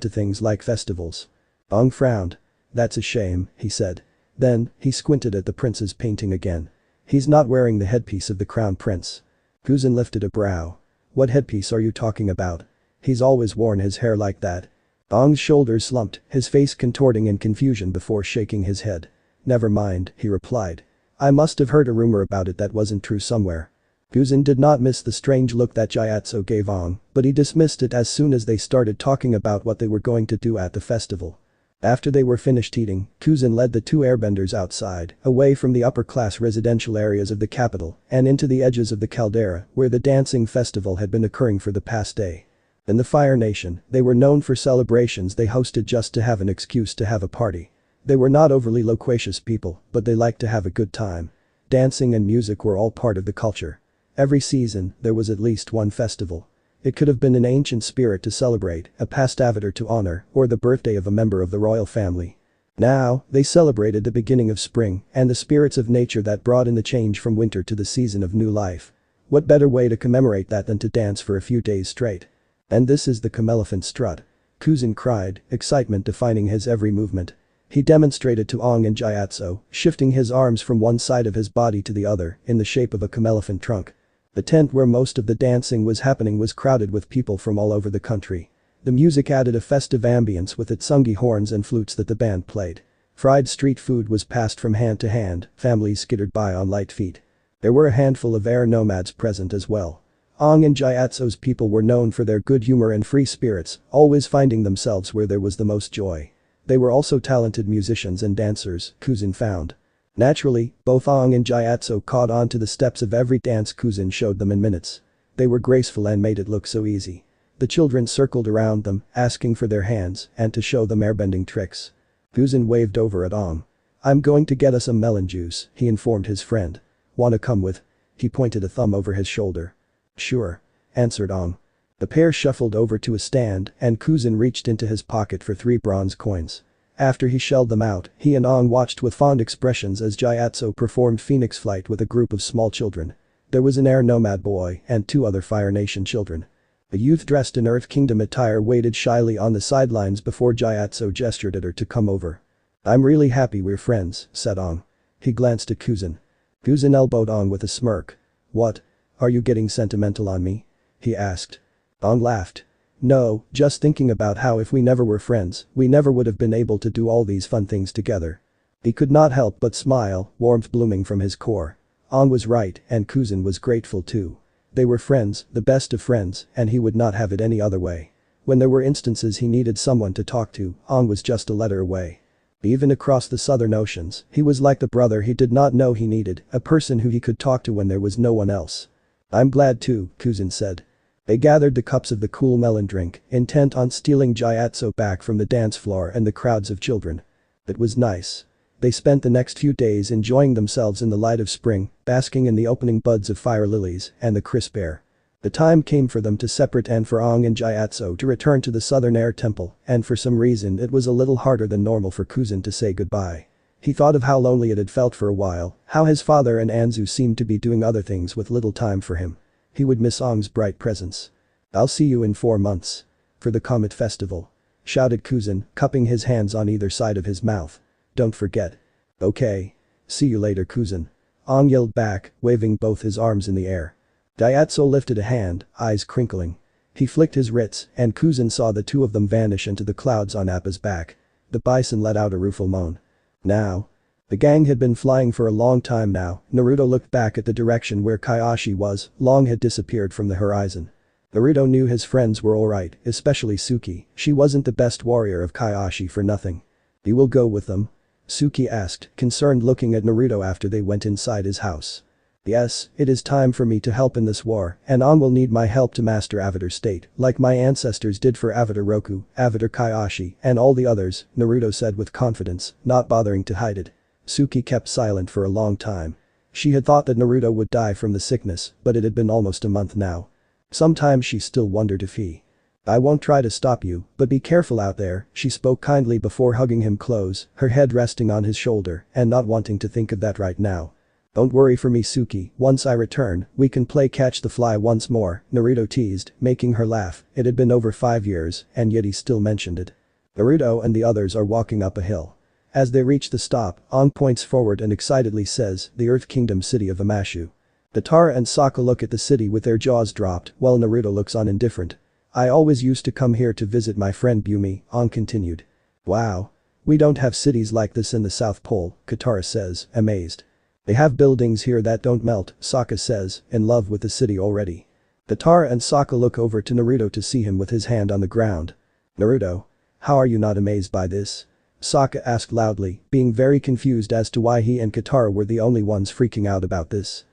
to things like festivals." Ong frowned. "That's a shame," he said. Then, he squinted at the prince's painting again. "He's not wearing the headpiece of the crown prince." Kuzin lifted a brow. "What headpiece are you talking about? He's always worn his hair like that." Ong's shoulders slumped, his face contorting in confusion before shaking his head. "Never mind," he replied. "I must have heard a rumor about it that wasn't true somewhere." Kuzin did not miss the strange look that Gyatso gave Ong, but he dismissed it as soon as they started talking about what they were going to do at the festival. After they were finished eating, Kuzin led the two airbenders outside, away from the upper-class residential areas of the capital and into the edges of the caldera where the dancing festival had been occurring for the past day. In the Fire Nation, they were known for celebrations they hosted just to have an excuse to have a party. They were not overly loquacious people, but they liked to have a good time. Dancing and music were all part of the culture. Every season, there was at least one festival. It could have been an ancient spirit to celebrate, a past avatar to honor, or the birthday of a member of the royal family. Now, they celebrated the beginning of spring and the spirits of nature that brought in the change from winter to the season of new life. What better way to commemorate that than to dance for a few days straight? "And this is the Camelephant strut," Kuzin cried, excitement defining his every movement. He demonstrated to Ong and Gyatso, shifting his arms from one side of his body to the other in the shape of a camelephant trunk. The tent where most of the dancing was happening was crowded with people from all over the country. The music added a festive ambience with its tsungi horns and flutes that the band played. Fried street food was passed from hand to hand, families skittered by on light feet. There were a handful of air nomads present as well. Aang and Gyatso's people were known for their good humor and free spirits, always finding themselves where there was the most joy. They were also talented musicians and dancers, Kuzin found. Naturally, both Aang and Gyatso caught on to the steps of every dance Kuzin showed them in minutes. They were graceful and made it look so easy. The children circled around them, asking for their hands and to show them airbending tricks. Kuzin waved over at Aang. "I'm going to get us some melon juice," he informed his friend. "Wanna come with?" He pointed a thumb over his shoulder. "Sure," answered Aang. The pair shuffled over to a stand and Kuzin reached into his pocket for 3 bronze coins. After he shelled them out, he and Aang watched with fond expressions as Gyatso performed Phoenix Flight with a group of small children. There was an air nomad boy and 2 other Fire Nation children. A youth dressed in Earth Kingdom attire waited shyly on the sidelines before Gyatso gestured at her to come over. "I'm really happy we're friends," said Aang. He glanced at Kuzin. Kuzin elbowed Aang with a smirk. "What? Are you getting sentimental on me?" he asked. Aang laughed. "No, just thinking about how if we never were friends, we never would have been able to do all these fun things together." He could not help but smile, warmth blooming from his core. Aang was right and Kuzin was grateful too. They were friends, the best of friends, and he would not have it any other way. When there were instances he needed someone to talk to, Aang was just a letter away. Even across the southern oceans, he was like the brother he did not know he needed, a person who he could talk to when there was no one else. "I'm glad too," Kuzin said. They gathered the cups of the cool melon drink, intent on stealing Gyatso back from the dance floor and the crowds of children. It was nice. They spent the next few days enjoying themselves in the light of spring, basking in the opening buds of fire lilies and the crisp air. The time came for them to separate and for Aang and Gyatso to return to the Southern Air Temple, and for some reason it was a little harder than normal for Kuzin to say goodbye. He thought of how lonely it had felt for a while, how his father and Anzu seemed to be doing other things with little time for him. He would miss Aang's bright presence. "I'll see you in 4 months. For the Comet Festival," shouted Kuzin, cupping his hands on either side of his mouth. "Don't forget." "Okay. See you later, Kuzin." Aang yelled back, waving both his arms in the air. Gyatso lifted a hand, eyes crinkling. He flicked his writs and Kuzin saw the 2 of them vanish into the clouds on Appa's back. The bison let out a rueful moan. Now. The gang had been flying for a long time now. Naruto looked back at the direction where Kyoshi was, long had disappeared from the horizon. Naruto knew his friends were alright, especially Suki. She wasn't the best warrior of Kyoshi for nothing. "You will go with them?" Suki asked, concerned looking at Naruto after they went inside his house. "Yes, it is time for me to help in this war, and Aang will need my help to master Avatar State, like my ancestors did for Avatar Roku, Avatar Kyoshi, and all the others," Naruto said with confidence, not bothering to hide it. Suki kept silent for a long time. She had thought that Naruto would die from the sickness, but it had been almost a month now. Sometimes she still wondered if he. "I won't try to stop you, but be careful out there," she spoke kindly before hugging him close, her head resting on his shoulder and not wanting to think of that right now. "Don't worry for me, Suki, once I return, we can play catch the fly once more," Naruto teased, making her laugh. It had been over 5 years, and yet he still mentioned it. Naruto and the others are walking up a hill. As they reach the stop, Aang points forward and excitedly says, "The Earth Kingdom city of Omashu." Katara and Sokka look at the city with their jaws dropped, while Naruto looks on indifferent. "I always used to come here to visit my friend Bumi," Aang continued. "Wow. We don't have cities like this in the South Pole," Katara says, amazed. "They have buildings here that don't melt," Sokka says, in love with the city already. Katara and Sokka look over to Naruto to see him with his hand on the ground. "Naruto. How are you not amazed by this?" Sokka asked loudly, being very confused as to why he and Katara were the only ones freaking out about this.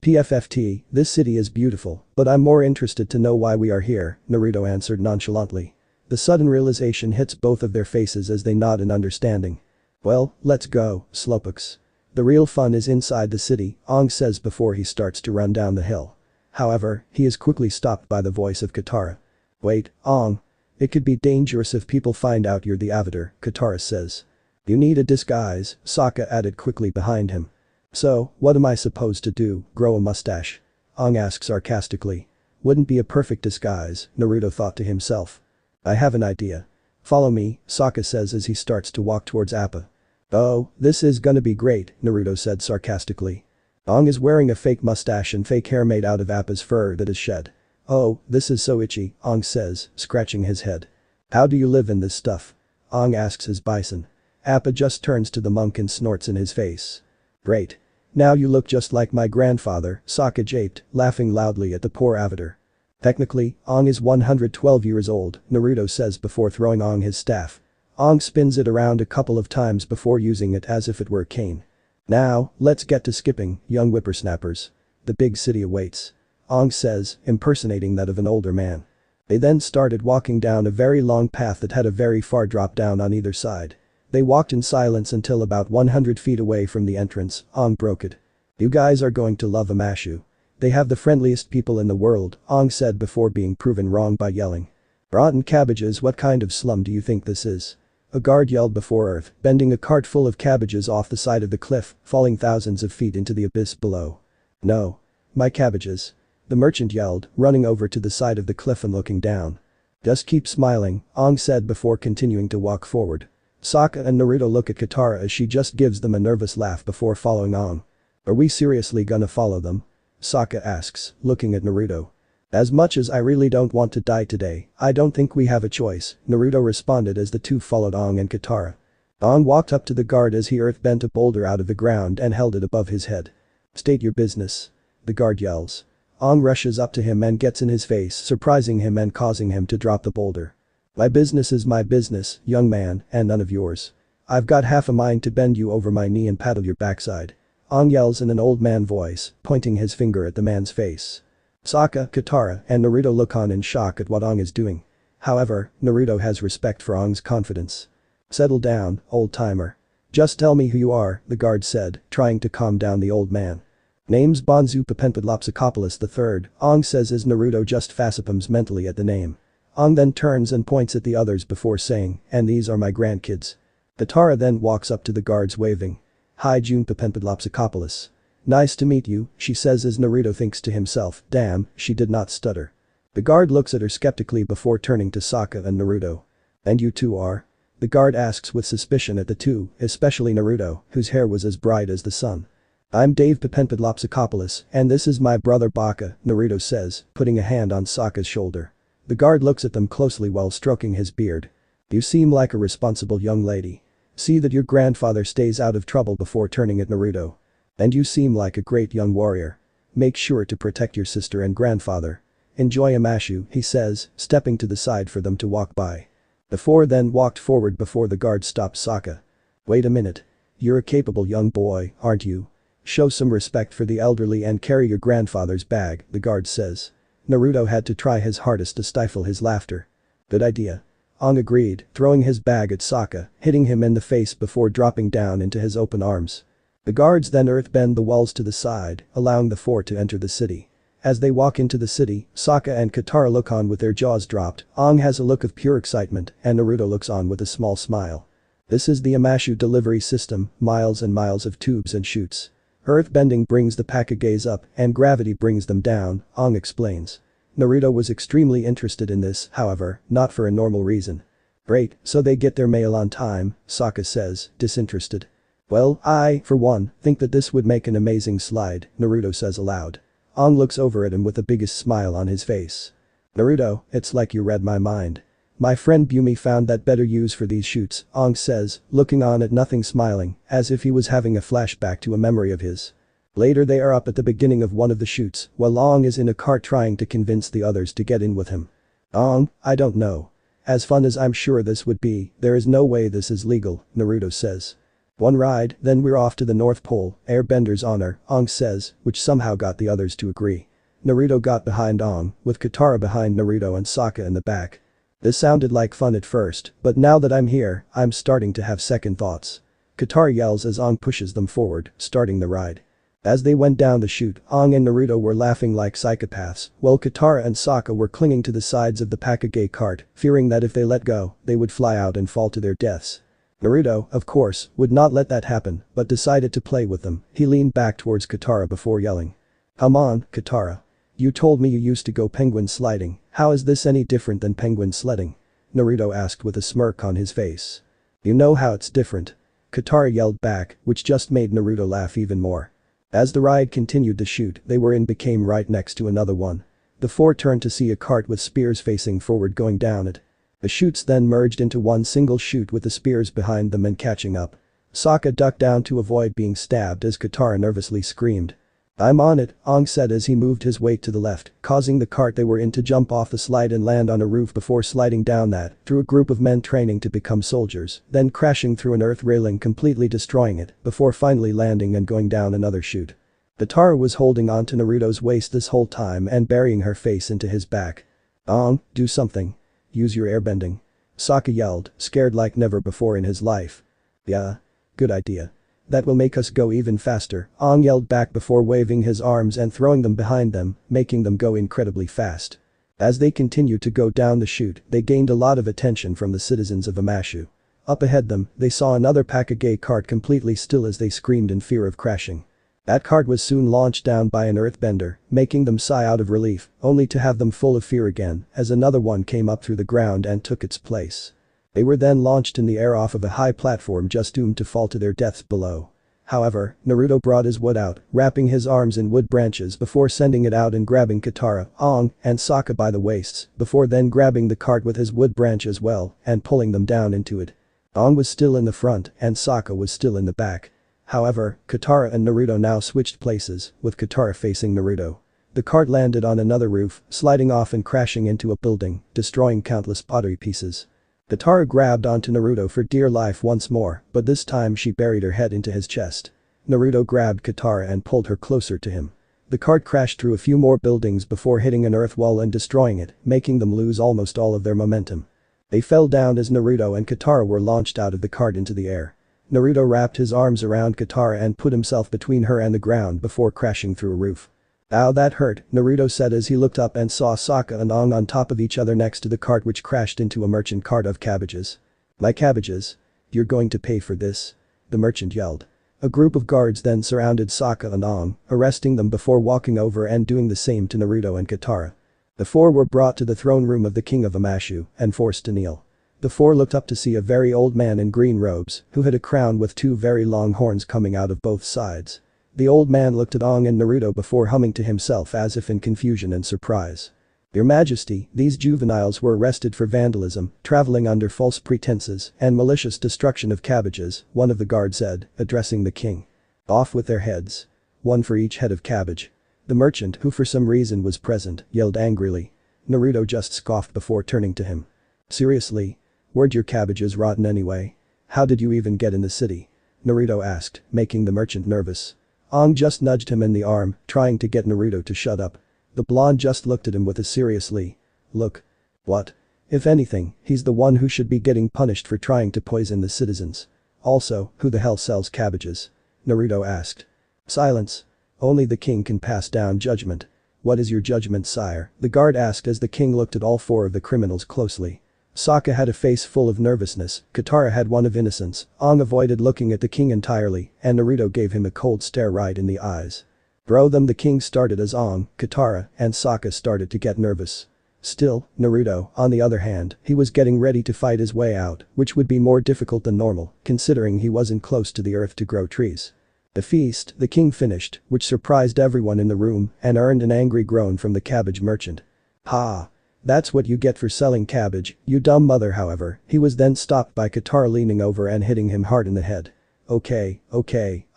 PFFT, this city is beautiful, but I'm more interested to know why we are here," Naruto answered nonchalantly. The sudden realization hits both of their faces as they nod in understanding. "Well, let's go, slowpokes. The real fun is inside the city," Aang says before he starts to run down the hill. However, he is quickly stopped by the voice of Katara. "Wait, Aang. It could be dangerous if people find out you're the Avatar," Katara says. "You need a disguise," Sokka added quickly behind him. "So, what am I supposed to do, grow a mustache?" Aang asked sarcastically. "Wouldn't be a perfect disguise," Naruto thought to himself. "I have an idea. Follow me," Sokka says as he starts to walk towards Appa. "Oh, this is gonna be great," Naruto said sarcastically. Aang is wearing a fake mustache and fake hair made out of Appa's fur that is shed. "Oh, this is so itchy," Aang says, scratching his head. "How do you live in this stuff?" Aang asks his bison. Appa just turns to the monk and snorts in his face. "Great. Now you look just like my grandfather, Sokka japed, laughing loudly at the poor avatar. Technically, Aang is 112 years old, Naruto says before throwing Aang his staff. Aang spins it around a couple of times before using it as if it were a cane. Now, let's get to skipping, young whippersnappers. The big city awaits. Aang says, impersonating that of an older man. They then started walking down a very long path that had a very far drop down on either side. They walked in silence until about 100 feet away from the entrance. Aang broke it. You guys are going to love Omashu. They have the friendliest people in the world, Aang said before being proven wrong by yelling. Rotten cabbages, what kind of slum do you think this is? A guard yelled before Earth, bending a cart full of cabbages off the side of the cliff, falling thousands of feet into the abyss below. No. My cabbages. The merchant yelled, running over to the side of the cliff and looking down. Just keep smiling, Aang said before continuing to walk forward. Sokka and Naruto look at Katara as she just gives them a nervous laugh before following Aang. Are we seriously gonna follow them? Sokka asks, looking at Naruto. As much as I really don't want to die today, I don't think we have a choice, Naruto responded as the two followed Aang and Katara. Aang walked up to the guard as he earth-bent a boulder out of the ground and held it above his head. State your business. The guard yells. Aang rushes up to him and gets in his face, surprising him and causing him to drop the boulder. My business is my business, young man, and none of yours. I've got half a mind to bend you over my knee and paddle your backside. Aang yells in an old man voice, pointing his finger at the man's face. Sokka, Katara, and Naruto look on in shock at what Aang is doing. However, Naruto has respect for Aang's confidence. Settle down, old-timer. Just tell me who you are, the guard said, trying to calm down the old man. Name's Bonzu Papenpadlopsicopoulos III, Aang says as Naruto just facepalms mentally at the name. Aang then turns and points at the others before saying, and these are my grandkids. Katara then walks up to the guards waving. Hi June Papenpadlopsicopoulos. Nice to meet you, she says as Naruto thinks to himself, damn, she did not stutter. The guard looks at her skeptically before turning to Sokka and Naruto. And you two are? The guard asks with suspicion at the two, especially Naruto, whose hair was as bright as the sun. I'm Dave Papenpadlopsicopoulos, and this is my brother Baka, Naruto says, putting a hand on Sokka's shoulder. The guard looks at them closely while stroking his beard. You seem like a responsible young lady. See that your grandfather stays out of trouble before turning at Naruto. And you seem like a great young warrior. Make sure to protect your sister and grandfather. Enjoy Omashu, he says, stepping to the side for them to walk by. The four then walked forward before the guard stopped Sokka. Wait a minute. You're a capable young boy, aren't you? Show some respect for the elderly and carry your grandfather's bag, the guard says. Naruto had to try his hardest to stifle his laughter. Good idea. Aang agreed, throwing his bag at Sokka, hitting him in the face before dropping down into his open arms. The guards then earthbend the walls to the side, allowing the four to enter the city. As they walk into the city, Sokka and Katara look on with their jaws dropped, Aang has a look of pure excitement, and Naruto looks on with a small smile. This is the Omashu delivery system, miles and miles of tubes and chutes. Earthbending brings the Pakages up, and gravity brings them down, Aang explains. Naruto was extremely interested in this, however, not for a normal reason. Great, so they get their mail on time, Sokka says, disinterested. Well, I, for one, think that this would make an amazing slide, Naruto says aloud. Aang looks over at him with the biggest smile on his face. Naruto, it's like you read my mind. My friend Bumi found that better use for these chutes, Aang says, looking on at nothing smiling, as if he was having a flashback to a memory of his. Later they are up at the beginning of one of the chutes, while Aang is in a cart trying to convince the others to get in with him. Aang, I don't know. As fun as I'm sure this would be, there is no way this is legal, Naruto says. One ride, then we're off to the North Pole, Airbender's honor, Aang says, which somehow got the others to agree. Naruto got behind Aang, with Katara behind Naruto and Sokka in the back. This sounded like fun at first, but now that I'm here, I'm starting to have second thoughts. Katara yells as Aang pushes them forward, starting the ride. As they went down the chute, Aang and Naruto were laughing like psychopaths, while Katara and Sokka were clinging to the sides of the Pakage cart, fearing that if they let go, they would fly out and fall to their deaths. Naruto, of course, would not let that happen, but decided to play with them. He leaned back towards Katara before yelling. Come on, Katara. You told me you used to go penguin sliding, how is this any different than penguin sledding? Naruto asked with a smirk on his face. You know how it's different. Katara yelled back, which just made Naruto laugh even more. As the ride continued to shoot, they were in became right next to another one. The four turned to see a cart with spears facing forward going down it. The chutes then merged into one single chute with the spears behind them and catching up. Sokka ducked down to avoid being stabbed as Katara nervously screamed. "I'm on it," Aang said as he moved his weight to the left, causing the cart they were in to jump off the slide and land on a roof before sliding down that through a group of men training to become soldiers, then crashing through an earth railing completely destroying it before finally landing and going down another chute. Katara was holding on to Naruto's waist this whole time and burying her face into his back. "Aang, do something. Use your airbending." Sokka yelled, scared like never before in his life. "Yeah. Good idea. That will make us go even faster," Aang yelled back before waving his arms and throwing them behind them, making them go incredibly fast. As they continued to go down the chute, they gained a lot of attention from the citizens of Omashu. Up ahead them, they saw another Pakage cart completely still as they screamed in fear of crashing. That cart was soon launched down by an earthbender, making them sigh out of relief, only to have them full of fear again as another one came up through the ground and took its place. They were then launched in the air off of a high platform just doomed to fall to their deaths below. However, Naruto brought his wood out, wrapping his arms in wood branches before sending it out and grabbing Katara, Aang, and Sokka by the waists, before then grabbing the cart with his wood branch as well and pulling them down into it. Aang was still in the front and Sokka was still in the back. However, Katara and Naruto now switched places, with Katara facing Naruto. The cart landed on another roof, sliding off and crashing into a building, destroying countless pottery pieces. Katara grabbed onto Naruto for dear life once more, but this time she buried her head into his chest. Naruto grabbed Katara and pulled her closer to him. The cart crashed through a few more buildings before hitting an earth wall and destroying it, making them lose almost all of their momentum. They fell down as Naruto and Katara were launched out of the cart into the air. Naruto wrapped his arms around Katara and put himself between her and the ground before crashing through a roof. "Ow, that hurt," Naruto said as he looked up and saw Sokka and Aang on top of each other next to the cart which crashed into a merchant cart of cabbages. "My cabbages? You're going to pay for this?" the merchant yelled. A group of guards then surrounded Sokka and Aang, arresting them before walking over and doing the same to Naruto and Katara. The four were brought to the throne room of the king of Omashu and forced to kneel. The four looked up to see a very old man in green robes who had a crown with two very long horns coming out of both sides. The old man looked at Aang and Naruto before humming to himself as if in confusion and surprise. "Your Majesty, these juveniles were arrested for vandalism, traveling under false pretenses, and malicious destruction of cabbages," one of the guards said, addressing the king. "Off with their heads. One for each head of cabbage." The merchant, who for some reason was present, yelled angrily. Naruto just scoffed before turning to him. "Seriously? Weren't your cabbages rotten anyway? How did you even get in the city?" Naruto asked, making the merchant nervous. Aang just nudged him in the arm, trying to get Naruto to shut up. The blonde just looked at him with a seriously look. "What? If anything, he's the one who should be getting punished for trying to poison the citizens. Also, who the hell sells cabbages?" Naruto asked. "Silence. Only the king can pass down judgment." "What is your judgment, sire?" the guard asked as the king looked at all four of the criminals closely. Sokka had a face full of nervousness, Katara had one of innocence, Aang avoided looking at the king entirely, and Naruto gave him a cold stare right in the eyes. Throw them, the king started as Aang, Katara, and Sokka started to get nervous. Still, Naruto, on the other hand, he was getting ready to fight his way out, which would be more difficult than normal, considering he wasn't close to the earth to grow trees. The feast, the king finished, which surprised everyone in the room and earned an angry groan from the cabbage merchant. "Ha! That's what you get for selling cabbage, you dumb mother." However, he was then stopped by Katara leaning over and hitting him hard in the head. Okay,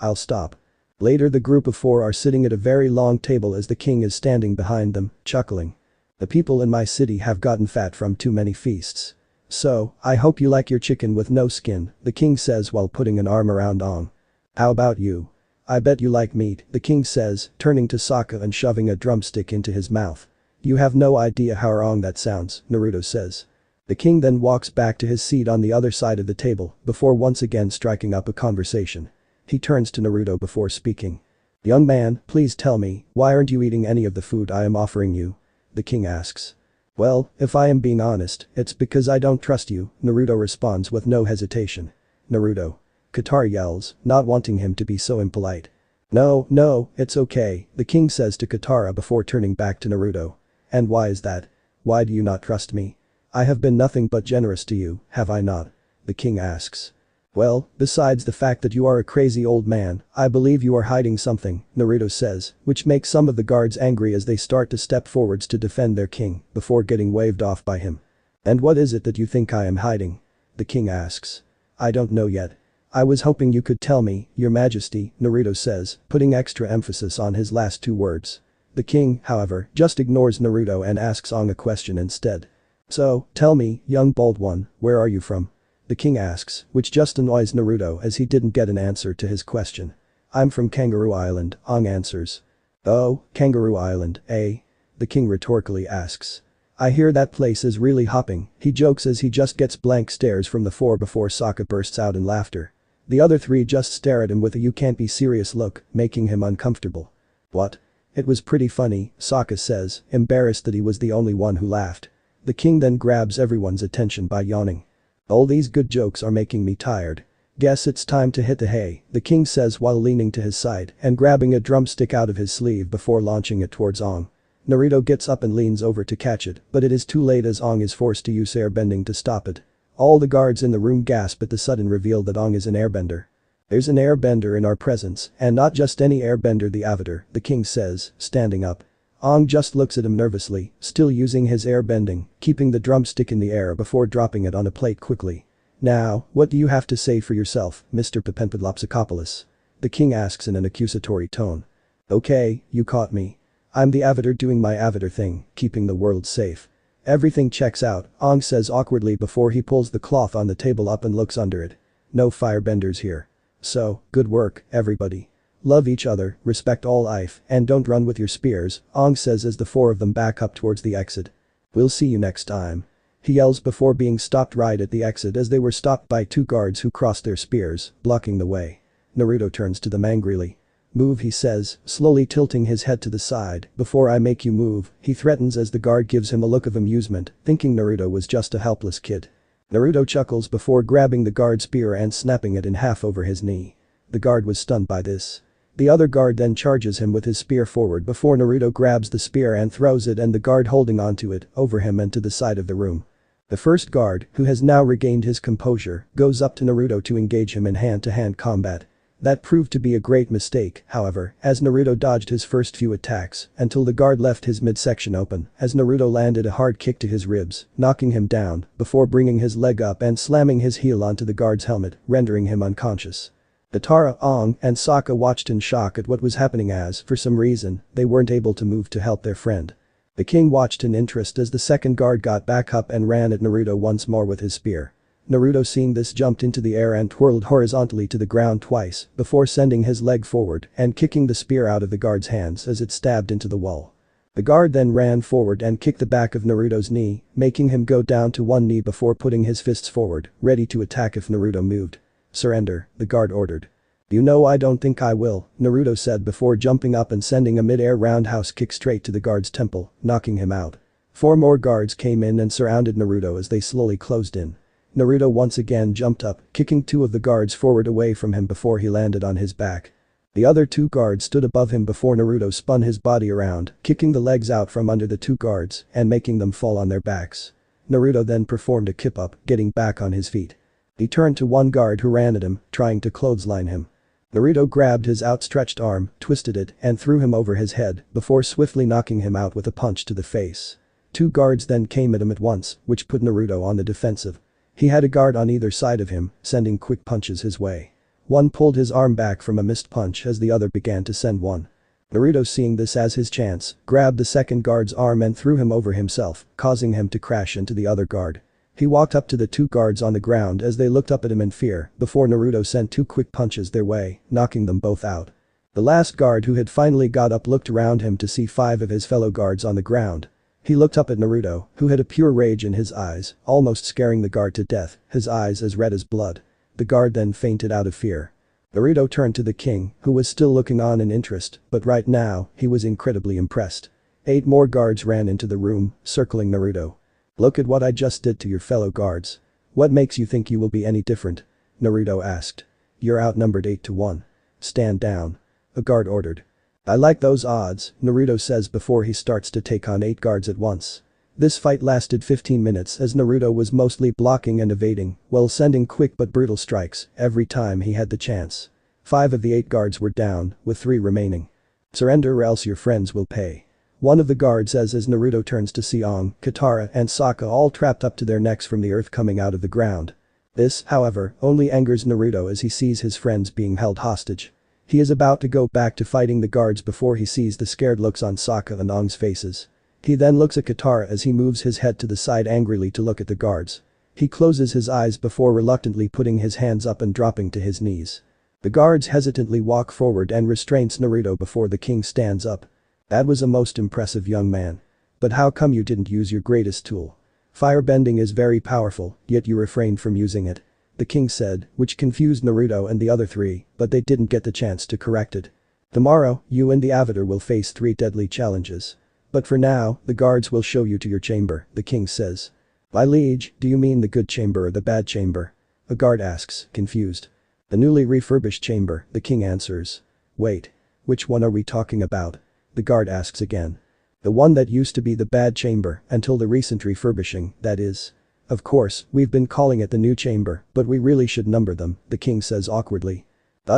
I'll stop." Later the group of four are sitting at a very long table as the king is standing behind them, chuckling. "The people in my city have gotten fat from too many feasts. So, I hope you like your chicken with no skin," the king says while putting an arm around Aang. "How about you? I bet you like meat," the king says, turning to Sokka and shoving a drumstick into his mouth. "You have no idea how wrong that sounds," Naruto says. The king then walks back to his seat on the other side of the table before once again striking up a conversation. He turns to Naruto before speaking. "Young man, please tell me, why aren't you eating any of the food I am offering you?" the king asks. "Well, if I am being honest, it's because I don't trust you," Naruto responds with no hesitation. "Naruto!" Katara yells, not wanting him to be so impolite. No, it's okay," the king says to Katara before turning back to Naruto. "And why is that? Why do you not trust me? I have been nothing but generous to you, have I not?" the king asks. "Well, besides the fact that you are a crazy old man, I believe you are hiding something," Naruto says, which makes some of the guards angry as they start to step forwards to defend their king before getting waved off by him. "And what is it that you think I am hiding?" the king asks. "I don't know yet. I was hoping you could tell me, Your Majesty, Naruto says, putting extra emphasis on his last two words. The king, however, just ignores Naruto and asks Aang a question instead. So, tell me, young bold one, where are you from? The king asks, which just annoys Naruto as he didn't get an answer to his question. I'm from Kangaroo Island, Aang answers. Oh, Kangaroo Island, eh? The king rhetorically asks. I hear that place is really hopping, he jokes as he just gets blank stares from the four before Sokka bursts out in laughter. The other three just stare at him with a you can't be serious look, making him uncomfortable. What? It was pretty funny, Sokka says, embarrassed that he was the only one who laughed. The king then grabs everyone's attention by yawning. All these good jokes are making me tired. Guess it's time to hit the hay, the king says while leaning to his side and grabbing a drumstick out of his sleeve before launching it towards Aang. Naruto gets up and leans over to catch it, but it is too late as Aang is forced to use airbending to stop it. All the guards in the room gasp at the sudden reveal that Aang is an airbender. There's an airbender in our presence, and not just any airbender, the Avatar, the king says, standing up. Aang just looks at him nervously, still using his airbending, keeping the drumstick in the air before dropping it on a plate quickly. Now, what do you have to say for yourself, Mr. Papenpadlopsicopoulos? The king asks in an accusatory tone. Okay, you caught me. I'm the Avatar doing my Avatar thing, keeping the world safe. Everything checks out, Aang says awkwardly before he pulls the cloth on the table up and looks under it. No firebenders here. So, good work, everybody. Love each other, respect all life, and don't run with your spears, Aang says as the four of them back up towards the exit. We'll see you next time. He yells before being stopped right at the exit as they were stopped by two guards who crossed their spears, blocking the way. Naruto turns to them angrily. Move, he says, slowly tilting his head to the side. Before I make you move, he threatens as the guard gives him a look of amusement, thinking Naruto was just a helpless kid. Naruto chuckles before grabbing the guard's spear and snapping it in half over his knee. The guard was stunned by this. The other guard then charges him with his spear forward before Naruto grabs the spear and throws it and the guard holding onto it, over him and to the side of the room. The first guard, who has now regained his composure, goes up to Naruto to engage him in hand-to-hand combat. That proved to be a great mistake, however, as Naruto dodged his first few attacks until the guard left his midsection open as Naruto landed a hard kick to his ribs, knocking him down before bringing his leg up and slamming his heel onto the guard's helmet, rendering him unconscious. Katara, Aang, and Sokka watched in shock at what was happening as, for some reason, they weren't able to move to help their friend. The king watched in interest as the second guard got back up and ran at Naruto once more with his spear. Naruto, seeing this, jumped into the air and twirled horizontally to the ground twice before sending his leg forward and kicking the spear out of the guard's hands as it stabbed into the wall. The guard then ran forward and kicked the back of Naruto's knee, making him go down to one knee before putting his fists forward, ready to attack if Naruto moved. Surrender, the guard ordered. You know I don't think I will, Naruto said before jumping up and sending a mid-air roundhouse kick straight to the guard's temple, knocking him out. Four more guards came in and surrounded Naruto as they slowly closed in. Naruto once again jumped up, kicking two of the guards forward away from him before he landed on his back. The other two guards stood above him before Naruto spun his body around, kicking the legs out from under the two guards and making them fall on their backs. Naruto then performed a kip-up, getting back on his feet. He turned to one guard who ran at him, trying to clothesline him. Naruto grabbed his outstretched arm, twisted it, and threw him over his head before swiftly knocking him out with a punch to the face. Two guards then came at him at once, which put Naruto on the defensive. He had a guard on either side of him, sending quick punches his way. One pulled his arm back from a missed punch as the other began to send one. Naruto, seeing this as his chance, grabbed the second guard's arm and threw him over himself, causing him to crash into the other guard. He walked up to the two guards on the ground as they looked up at him in fear before Naruto sent two quick punches their way, knocking them both out. The last guard, who had finally got up, looked around him to see five of his fellow guards on the ground. He looked up at Naruto, who had a pure rage in his eyes, almost scaring the guard to death, his eyes as red as blood. The guard then fainted out of fear. Naruto turned to the king, who was still looking on in interest, but right now, he was incredibly impressed. 8 more guards ran into the room, circling Naruto. Look at what I just did to your fellow guards. What makes you think you will be any different? Naruto asked. You're outnumbered 8-1. Stand down. A guard ordered. I like those odds, Naruto says before he starts to take on 8 guards at once. This fight lasted 15 minutes as Naruto was mostly blocking and evading, while sending quick but brutal strikes every time he had the chance. 5 of the 8 guards were down, with 3 remaining. Surrender or else your friends will pay. One of the guards says as Naruto turns to see Aang, Katara and Sokka all trapped up to their necks from the earth coming out of the ground. This, however, only angers Naruto as he sees his friends being held hostage. He is about to go back to fighting the guards before he sees the scared looks on Sokka and Aang's faces. He then looks at Katara as he moves his head to the side angrily to look at the guards. He closes his eyes before reluctantly putting his hands up and dropping to his knees. The guards hesitantly walk forward and restrains Naruto before the king stands up. That was a most impressive young man. But how come you didn't use your greatest tool? Firebending is very powerful, yet you refrained from using it. The king said, which confused Naruto and the other three, but they didn't get the chance to correct it. Tomorrow, you and the Avatar will face 3 deadly challenges. But for now, the guards will show you to your chamber, the king says. My liege, do you mean the good chamber or the bad chamber? A guard asks, confused. The newly refurbished chamber, the king answers. Wait. Which one are we talking about? The guard asks again. The one that used to be the bad chamber until the recent refurbishing, that is. Of course, we've been calling it the new chamber, but we really should number them, the king says awkwardly.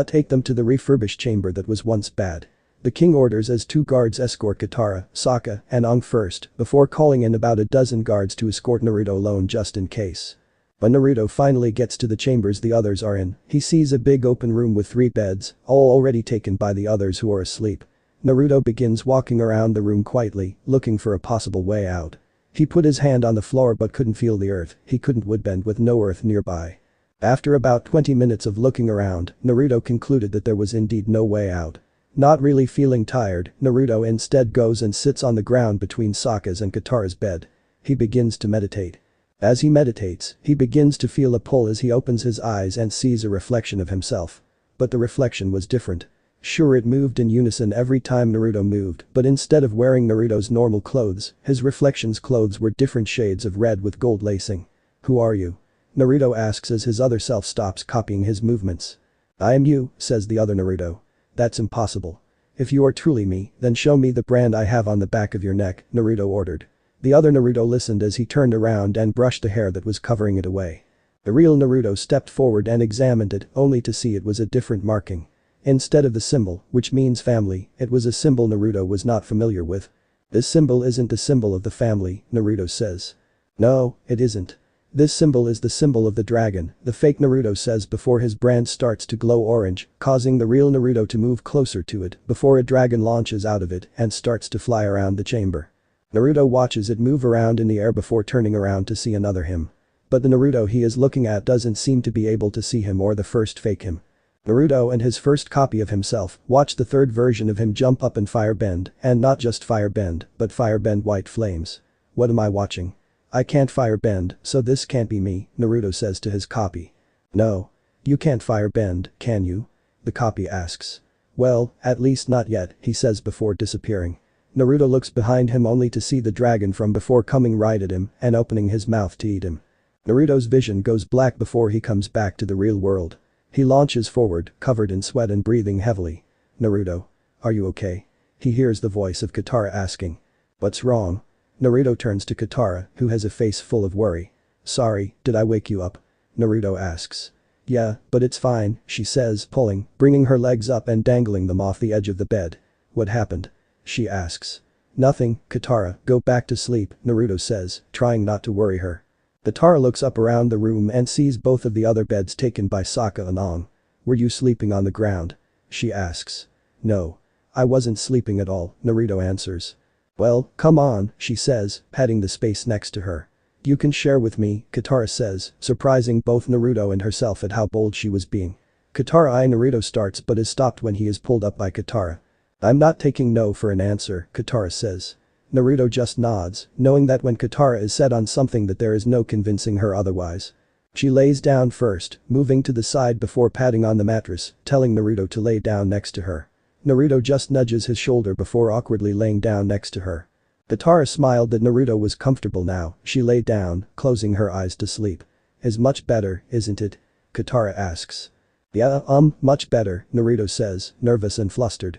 Take them to the refurbished chamber that was once bad. The king orders as 2 guards escort Katara, Sokka, and Aang first, before calling in about a dozen guards to escort Naruto alone just in case. When Naruto finally gets to the chambers the others are in, he sees a big open room with 3 beds, all already taken by the others who are asleep. Naruto begins walking around the room quietly, looking for a possible way out. He put his hand on the floor but couldn't feel the earth, he couldn't woodbend with no earth nearby. After about 20 minutes of looking around, Naruto concluded that there was indeed no way out. Not really feeling tired, Naruto instead goes and sits on the ground between Sokka's and Katara's bed. He begins to meditate. As he meditates, he begins to feel a pull as he opens his eyes and sees a reflection of himself. But the reflection was different. Sure, it moved in unison every time Naruto moved, but instead of wearing Naruto's normal clothes, his reflection's clothes were different shades of red with gold lacing. Who are you? Naruto asks as his other self stops copying his movements. I am you, says the other Naruto. That's impossible. If you are truly me, then show me the brand I have on the back of your neck, Naruto ordered. The other Naruto listened as he turned around and brushed the hair that was covering it away. The real Naruto stepped forward and examined it, only to see it was a different marking. Instead of the symbol, which means family, it was a symbol Naruto was not familiar with. This symbol isn't the symbol of the family, Naruto says. No, it isn't. This symbol is the symbol of the dragon, the fake Naruto says before his brand starts to glow orange, causing the real Naruto to move closer to it before a dragon launches out of it and starts to fly around the chamber. Naruto watches it move around in the air before turning around to see another him. But the Naruto he is looking at doesn't seem to be able to see him or the first fake him. Naruto and his first copy of himself watch the third version of him jump up and firebend, and not just firebend, but firebend white flames. What am I watching? I can't firebend, so this can't be me, Naruto says to his copy. No. You can't firebend, can you? The copy asks. Well, at least not yet, he says before disappearing. Naruto looks behind him only to see the dragon from before coming right at him and opening his mouth to eat him. Naruto's vision goes black before he comes back to the real world. He launches forward, covered in sweat and breathing heavily. Naruto. Are you okay? He hears the voice of Katara asking. What's wrong? Naruto turns to Katara, who has a face full of worry. Sorry, did I wake you up? Naruto asks. Yeah, but it's fine, she says, bringing her legs up and dangling them off the edge of the bed. What happened? She asks. Nothing, Katara, go back to sleep, Naruto says, trying not to worry her. Katara looks up around the room and sees both of the other beds taken by Sokka and Aang. Were you sleeping on the ground? She asks. No. I wasn't sleeping at all, Naruto answers. Well, come on, she says, patting the space next to her. You can share with me, Katara says, surprising both Naruto and herself at how bold she was being. Katara Naruto starts but is stopped when he is pulled up by Katara. I'm not taking no for an answer, Katara says. Naruto just nods, knowing that when Katara is set on something that there is no convincing her otherwise. She lays down first, moving to the side before patting on the mattress, telling Naruto to lay down next to her. Naruto just nudges his shoulder before awkwardly laying down next to her. Katara smiled that Naruto was comfortable now, she lay down, closing her eyes to sleep. Is much better, isn't it? Katara asks. Yeah, much better, Naruto says, nervous and flustered.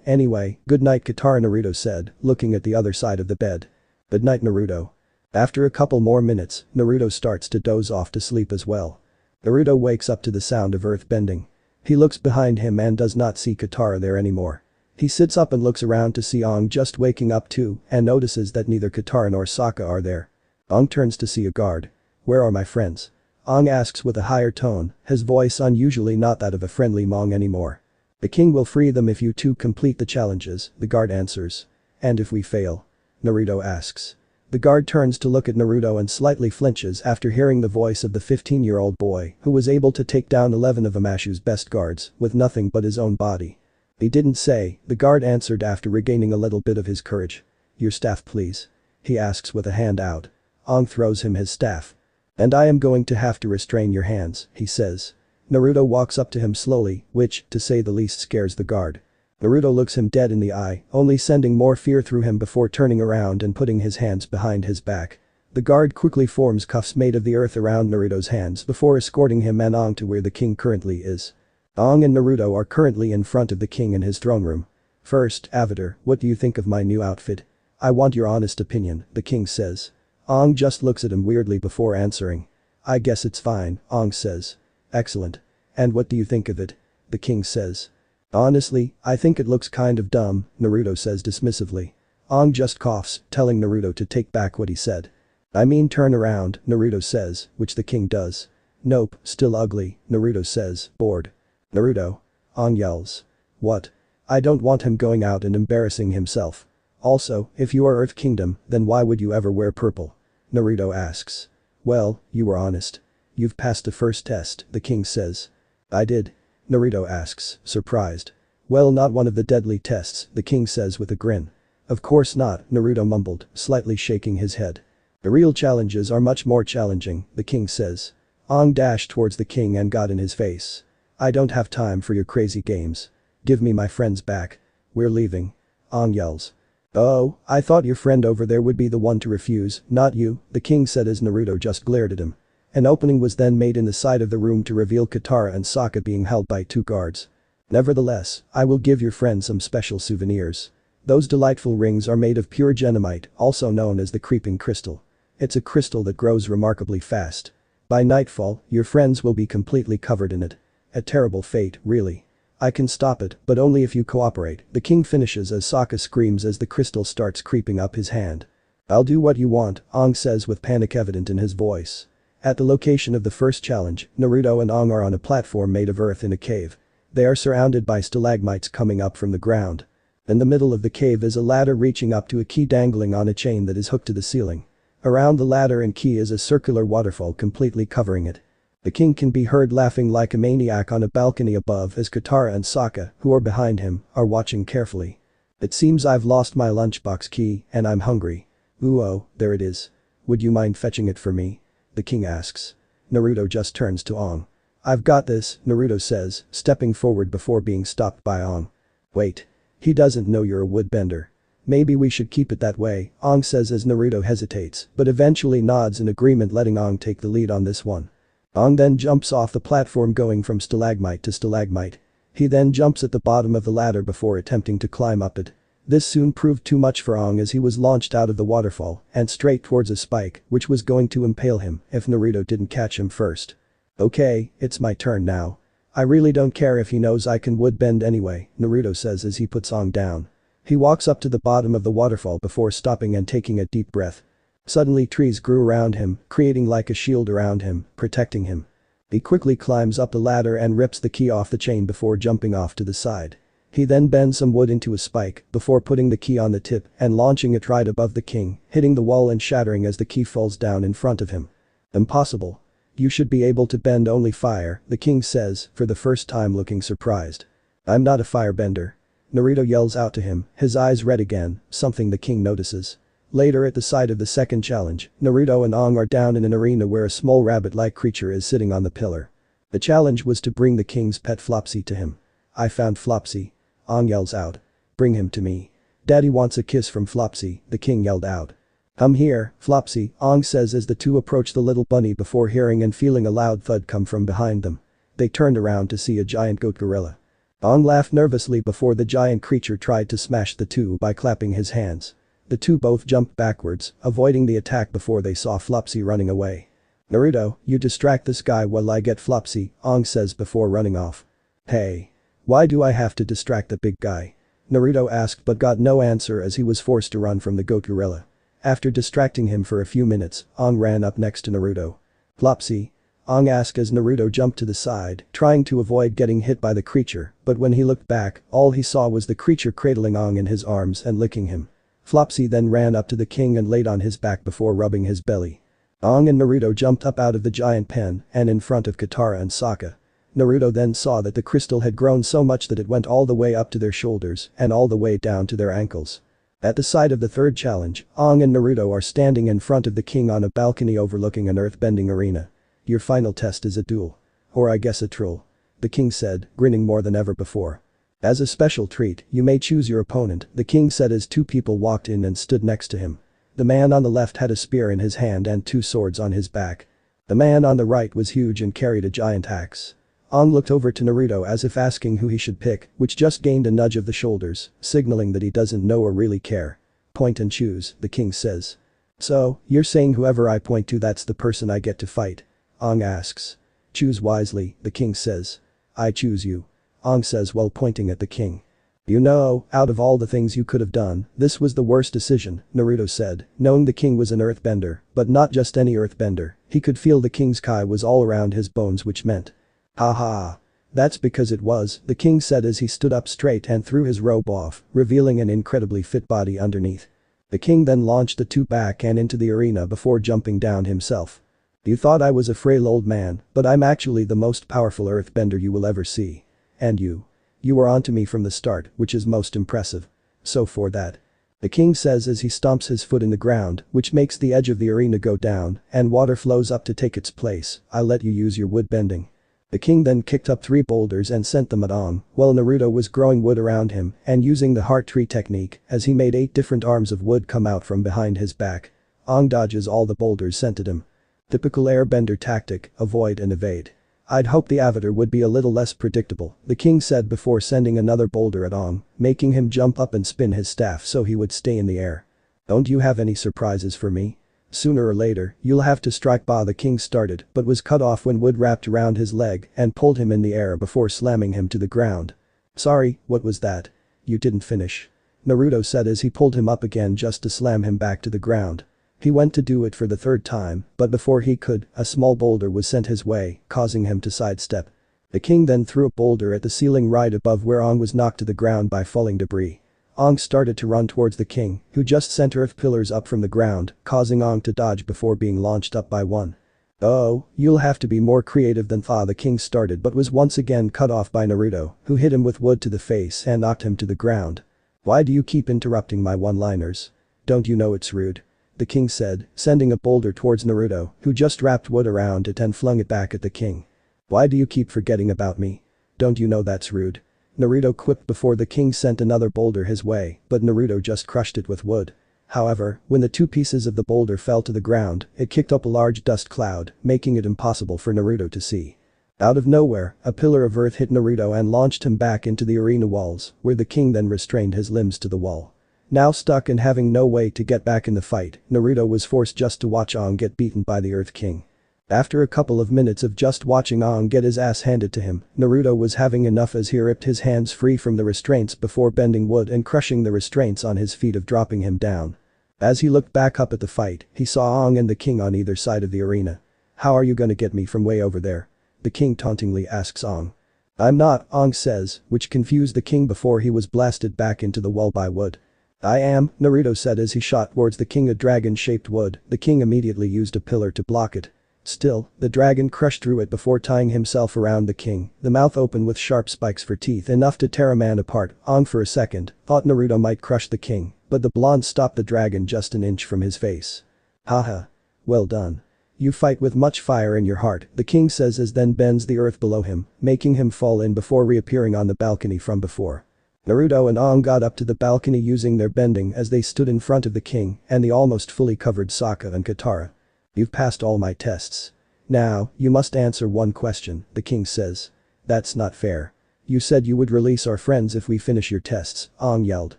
Anyway, good night Katara Naruto said, looking at the other side of the bed. Good night Naruto. After a couple more minutes, Naruto starts to doze off to sleep as well. Naruto wakes up to the sound of earth bending. He looks behind him and does not see Katara there anymore. He sits up and looks around to see Aang just waking up too and notices that neither Katara nor Sokka are there. Aang turns to see a guard. Where are my friends? Ong asks with a higher tone, his voice unusually not that of a friendly Mong anymore. The king will free them if you two complete the challenges, the guard answers. And if we fail? Naruto asks. The guard turns to look at Naruto and slightly flinches after hearing the voice of the 15-year-old boy who was able to take down 11 of Omashu's best guards with nothing but his own body. He didn't say, the guard answered after regaining a little bit of his courage. Your staff please. He asks with a hand out. Ong throws him his staff. And I am going to have to restrain your hands, he says. Naruto walks up to him slowly, which, to say the least, scares the guard. Naruto looks him dead in the eye, only sending more fear through him before turning around and putting his hands behind his back. The guard quickly forms cuffs made of the earth around Naruto's hands before escorting him and Ong to where the king currently is. Ong and Naruto are currently in front of the king in his throne room. First, Avatar, what do you think of my new outfit? I want your honest opinion, the king says. Ong just looks at him weirdly before answering. I guess it's fine, Ong says. Excellent. And what do you think of it? The king says. Honestly, I think it looks kind of dumb, Naruto says dismissively. Ong just coughs, telling Naruto to take back what he said. I mean turn around, Naruto says, which the king does. Nope, still ugly, Naruto says, bored. Naruto. Ong yells. What? I don't want him going out and embarrassing himself. Also, if you are Earth Kingdom, then why would you ever wear purple? Naruto asks. Well, you were honest. You've passed the first test, the king says. I did? Naruto asks, surprised. Well, not one of the deadly tests, the king says with a grin. Of course not, Naruto mumbled, slightly shaking his head. The real challenges are much more challenging, the king says. Ong dashed towards the king and got in his face. I don't have time for your crazy games. Give me my friends back. We're leaving. Ong yells. Oh, I thought your friend over there would be the one to refuse, not you, the king said as Naruto just glared at him. An opening was then made in the side of the room to reveal Katara and Sokka being held by 2 guards. Nevertheless, I will give your friend some special souvenirs. Those delightful rings are made of pure genomite, also known as the creeping crystal. It's a crystal that grows remarkably fast. By nightfall, your friends will be completely covered in it. A terrible fate, really. I can stop it, but only if you cooperate, the king finishes as Sokka screams as the crystal starts creeping up his hand. I'll do what you want, Ong says with panic evident in his voice. At the location of the first challenge, Naruto and Ong are on a platform made of earth in a cave. They are surrounded by stalagmites coming up from the ground. In the middle of the cave is a ladder reaching up to a key dangling on a chain that is hooked to the ceiling. Around the ladder and key is a circular waterfall completely covering it. The king can be heard laughing like a maniac on a balcony above as Katara and Sokka, who are behind him, are watching carefully. It seems I've lost my lunchbox key and I'm hungry. Ooh oh, there it is. Would you mind fetching it for me? The king asks. Naruto just turns to Ong. I've got this, Naruto says, stepping forward before being stopped by Ong. Wait. He doesn't know you're a woodbender. Maybe we should keep it that way, Ong says as Naruto hesitates, but eventually nods in agreement, letting Ong take the lead on this one. Ong then jumps off the platform going from stalagmite to stalagmite. He then jumps at the bottom of the ladder before attempting to climb up it. This soon proved too much for Ong as he was launched out of the waterfall and straight towards a spike which was going to impale him if Naruto didn't catch him first. Okay, it's my turn now. I really don't care if he knows I can woodbend anyway, Naruto says as he puts Ong down. He walks up to the bottom of the waterfall before stopping and taking a deep breath. Suddenly trees grew around him, creating like a shield around him, protecting him. He quickly climbs up the ladder and rips the key off the chain before jumping off to the side. He then bends some wood into a spike before putting the key on the tip and launching it right above the king, hitting the wall and shattering as the key falls down in front of him. Impossible. You should be able to bend only fire, the king says, for the first time looking surprised. I'm not a firebender. Naruto yells out to him, his eyes red again, something the king notices. Later at the site of the second challenge, Naruto and Ong are down in an arena where a small rabbit-like creature is sitting on the pillar. The challenge was to bring the king's pet Flopsy to him. I found Flopsy. Ong yells out. Bring him to me. Daddy wants a kiss from Flopsy, the king yelled out. Come here, Flopsy, Ong says as the two approach the little bunny before hearing and feeling a loud thud come from behind them. They turned around to see a giant goat gorilla. Ong laughed nervously before the giant creature tried to smash the two by clapping his hands. The two both jumped backwards, avoiding the attack before they saw Flopsy running away. Naruto, you distract this guy while I get Flopsy, Ong says before running off. Hey. Why do I have to distract the big guy? Naruto asked but got no answer as he was forced to run from the goat gorilla. After distracting him for a few minutes, Ong ran up next to Naruto. Flopsy. Ong asked as Naruto jumped to the side, trying to avoid getting hit by the creature, but when he looked back, all he saw was the creature cradling Ong in his arms and licking him. Flopsy then ran up to the king and laid on his back before rubbing his belly. Ong and Naruto jumped up out of the giant pen and in front of Katara and Sokka. Naruto then saw that the crystal had grown so much that it went all the way up to their shoulders and all the way down to their ankles. At the side of the third challenge, Ong and Naruto are standing in front of the king on a balcony overlooking an earthbending arena. Your final test is a duel. Or I guess a troll. The king said, grinning more than ever before. As a special treat, you may choose your opponent, the king said as two people walked in and stood next to him. The man on the left had a spear in his hand and two swords on his back. The man on the right was huge and carried a giant axe. Ong looked over to Naruto as if asking who he should pick, which just gained a nudge of the shoulders, signaling that he doesn't know or really care. Point and choose, the king says. So, you're saying whoever I point to that's the person I get to fight? Ong asks. Choose wisely, the king says. I choose you. Ong says while pointing at the king. You know, out of all the things you could have done, this was the worst decision, Naruto said, knowing the king was an earthbender, but not just any earthbender, he could feel the king's kai was all around his bones which meant. Ha ha. That's because it was, the king said as he stood up straight and threw his robe off, revealing an incredibly fit body underneath. The king then launched the two back and into the arena before jumping down himself. You thought I was a frail old man, but I'm actually the most powerful earthbender you will ever see. And you were onto me from the start, which is most impressive. So for that. The king says as he stomps his foot in the ground, which makes the edge of the arena go down, and water flows up to take its place. I'll let you use your wood bending. The king then kicked up 3 boulders and sent them at Ong, while Naruto was growing wood around him and using the heart tree technique as he made 8 different arms of wood come out from behind his back. Ong dodges all the boulders sent at him. Typical airbender tactic, avoid and evade. I'd hope the avatar would be a little less predictable, the king said before sending another boulder at Ong, making him jump up and spin his staff so he would stay in the air. Don't you have any surprises for me? Sooner or later, you'll have to strike the king started but was cut off when wood wrapped around his leg and pulled him in the air before slamming him to the ground. Sorry, what was that? You didn't finish. Naruto said as he pulled him up again just to slam him back to the ground. He went to do it for the 3rd time, but before he could, a small boulder was sent his way, causing him to sidestep. The king then threw a boulder at the ceiling right above where Ong was knocked to the ground by falling debris. Ong started to run towards the king, who just sent earth pillars up from the ground, causing Ong to dodge before being launched up by one. Oh, you'll have to be more creative than the king started but was once again cut off by Naruto, who hit him with wood to the face and knocked him to the ground. Why do you keep interrupting my one-liners? Don't you know it's rude? The king said, sending a boulder towards Naruto, who just wrapped wood around it and flung it back at the king. Why do you keep forgetting about me? Don't you know that's rude? Naruto quipped before the king sent another boulder his way, but Naruto just crushed it with wood. However, when the 2 pieces of the boulder fell to the ground, it kicked up a large dust cloud, making it impossible for Naruto to see. Out of nowhere, a pillar of earth hit Naruto and launched him back into the arena walls, where the king then restrained his limbs to the wall. Now stuck and having no way to get back in the fight, Naruto was forced just to watch Ong get beaten by the Earth King. After a couple of minutes of just watching Ong get his ass handed to him, Naruto was having enough as he ripped his hands free from the restraints before bending wood and crushing the restraints on his feet of dropping him down. As he looked back up at the fight, he saw Ong and the king on either side of the arena. How are you gonna get me from way over there? The king tauntingly asks Ong. I'm not, Ong says, which confused the king before he was blasted back into the wall by wood. I am, Naruto said as he shot towards the king a dragon-shaped wood. The king immediately used a pillar to block it. Still, the dragon crushed through it before tying himself around the king, the mouth open with sharp spikes for teeth enough to tear a man apart. Ong for a second thought Naruto might crush the king, but the blonde stopped the dragon just an inch from his face. Haha. Well done. You fight with much fire in your heart, the king says as then bends the earth below him, making him fall in before reappearing on the balcony from before. Naruto and Ong got up to the balcony using their bending as they stood in front of the king and the almost fully covered Sokka and Katara. You've passed all my tests. Now, you must answer one question, the king says. That's not fair. You said you would release our friends if we finish your tests, Ong yelled.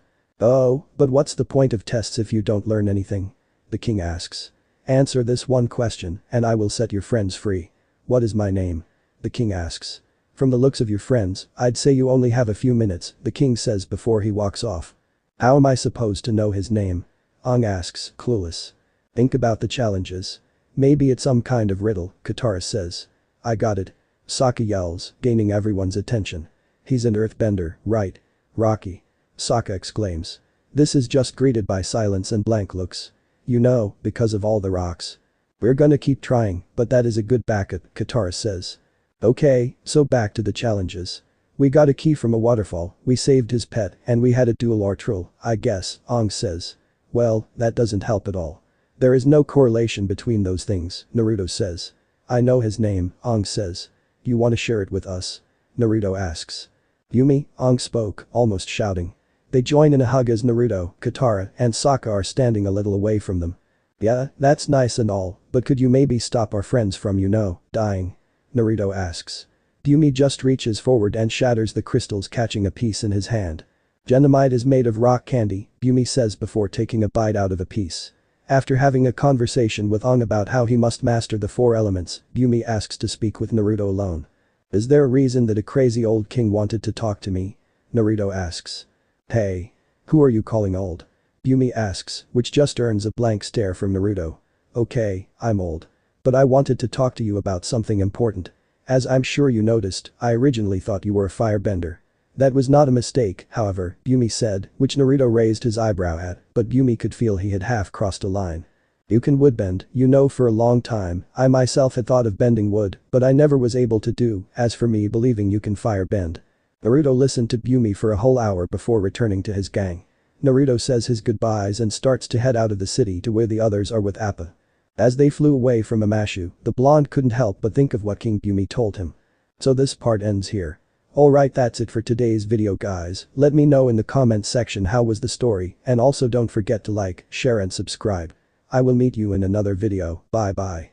Oh, but what's the point of tests if you don't learn anything? The king asks. Answer this one question and I will set your friends free. What is my name? The king asks. From the looks of your friends, I'd say you only have a few minutes, the king says before he walks off. How am I supposed to know his name? Ong asks, clueless. Think about the challenges. Maybe it's some kind of riddle, Katara says. I got it. Sokka yells, gaining everyone's attention. He's an earthbender, right? Rocky. Sokka exclaims. This is just greeted by silence and blank looks. You know, because of all the rocks. We're gonna keep trying, but that is a good backup, Katara says. Okay, so back to the challenges. We got a key from a waterfall, we saved his pet, and we had a duel or trill, I guess, Aang says. Well, that doesn't help at all. There is no correlation between those things, Naruto says. I know his name, Aang says. You wanna share it with us? Naruto asks. Bumi, Aang spoke, almost shouting. They join in a hug as Naruto, Katara, and Sokka are standing a little away from them. Yeah, that's nice and all, but could you maybe stop our friends from dying? Naruto asks. Bumi just reaches forward and shatters the crystals, catching a piece in his hand. Genomite is made of rock candy, Bumi says before taking a bite out of a piece. After having a conversation with Aang about how he must master the 4 elements, Bumi asks to speak with Naruto alone. Is there a reason that a crazy old king wanted to talk to me? Naruto asks. Hey. Who are you calling old? Bumi asks, which just earns a blank stare from Naruto. Okay, I'm old. But I wanted to talk to you about something important. As I'm sure you noticed, I originally thought you were a firebender. That was not a mistake, however, Bumi said, which Naruto raised his eyebrow at, but Bumi could feel he had half crossed a line. You can woodbend, for a long time, I myself had thought of bending wood, but I never was able to do, as for me believing you can firebend. Naruto listened to Bumi for a whole hour before returning to his gang. Naruto says his goodbyes and starts to head out of the city to where the others are with Appa. As they flew away from Omashu, the blonde couldn't help but think of what King Bumi told him. So this part ends here. Alright, that's it for today's video guys, let me know in the comments section how was the story, and also don't forget to like, share and subscribe. I will meet you in another video, bye bye.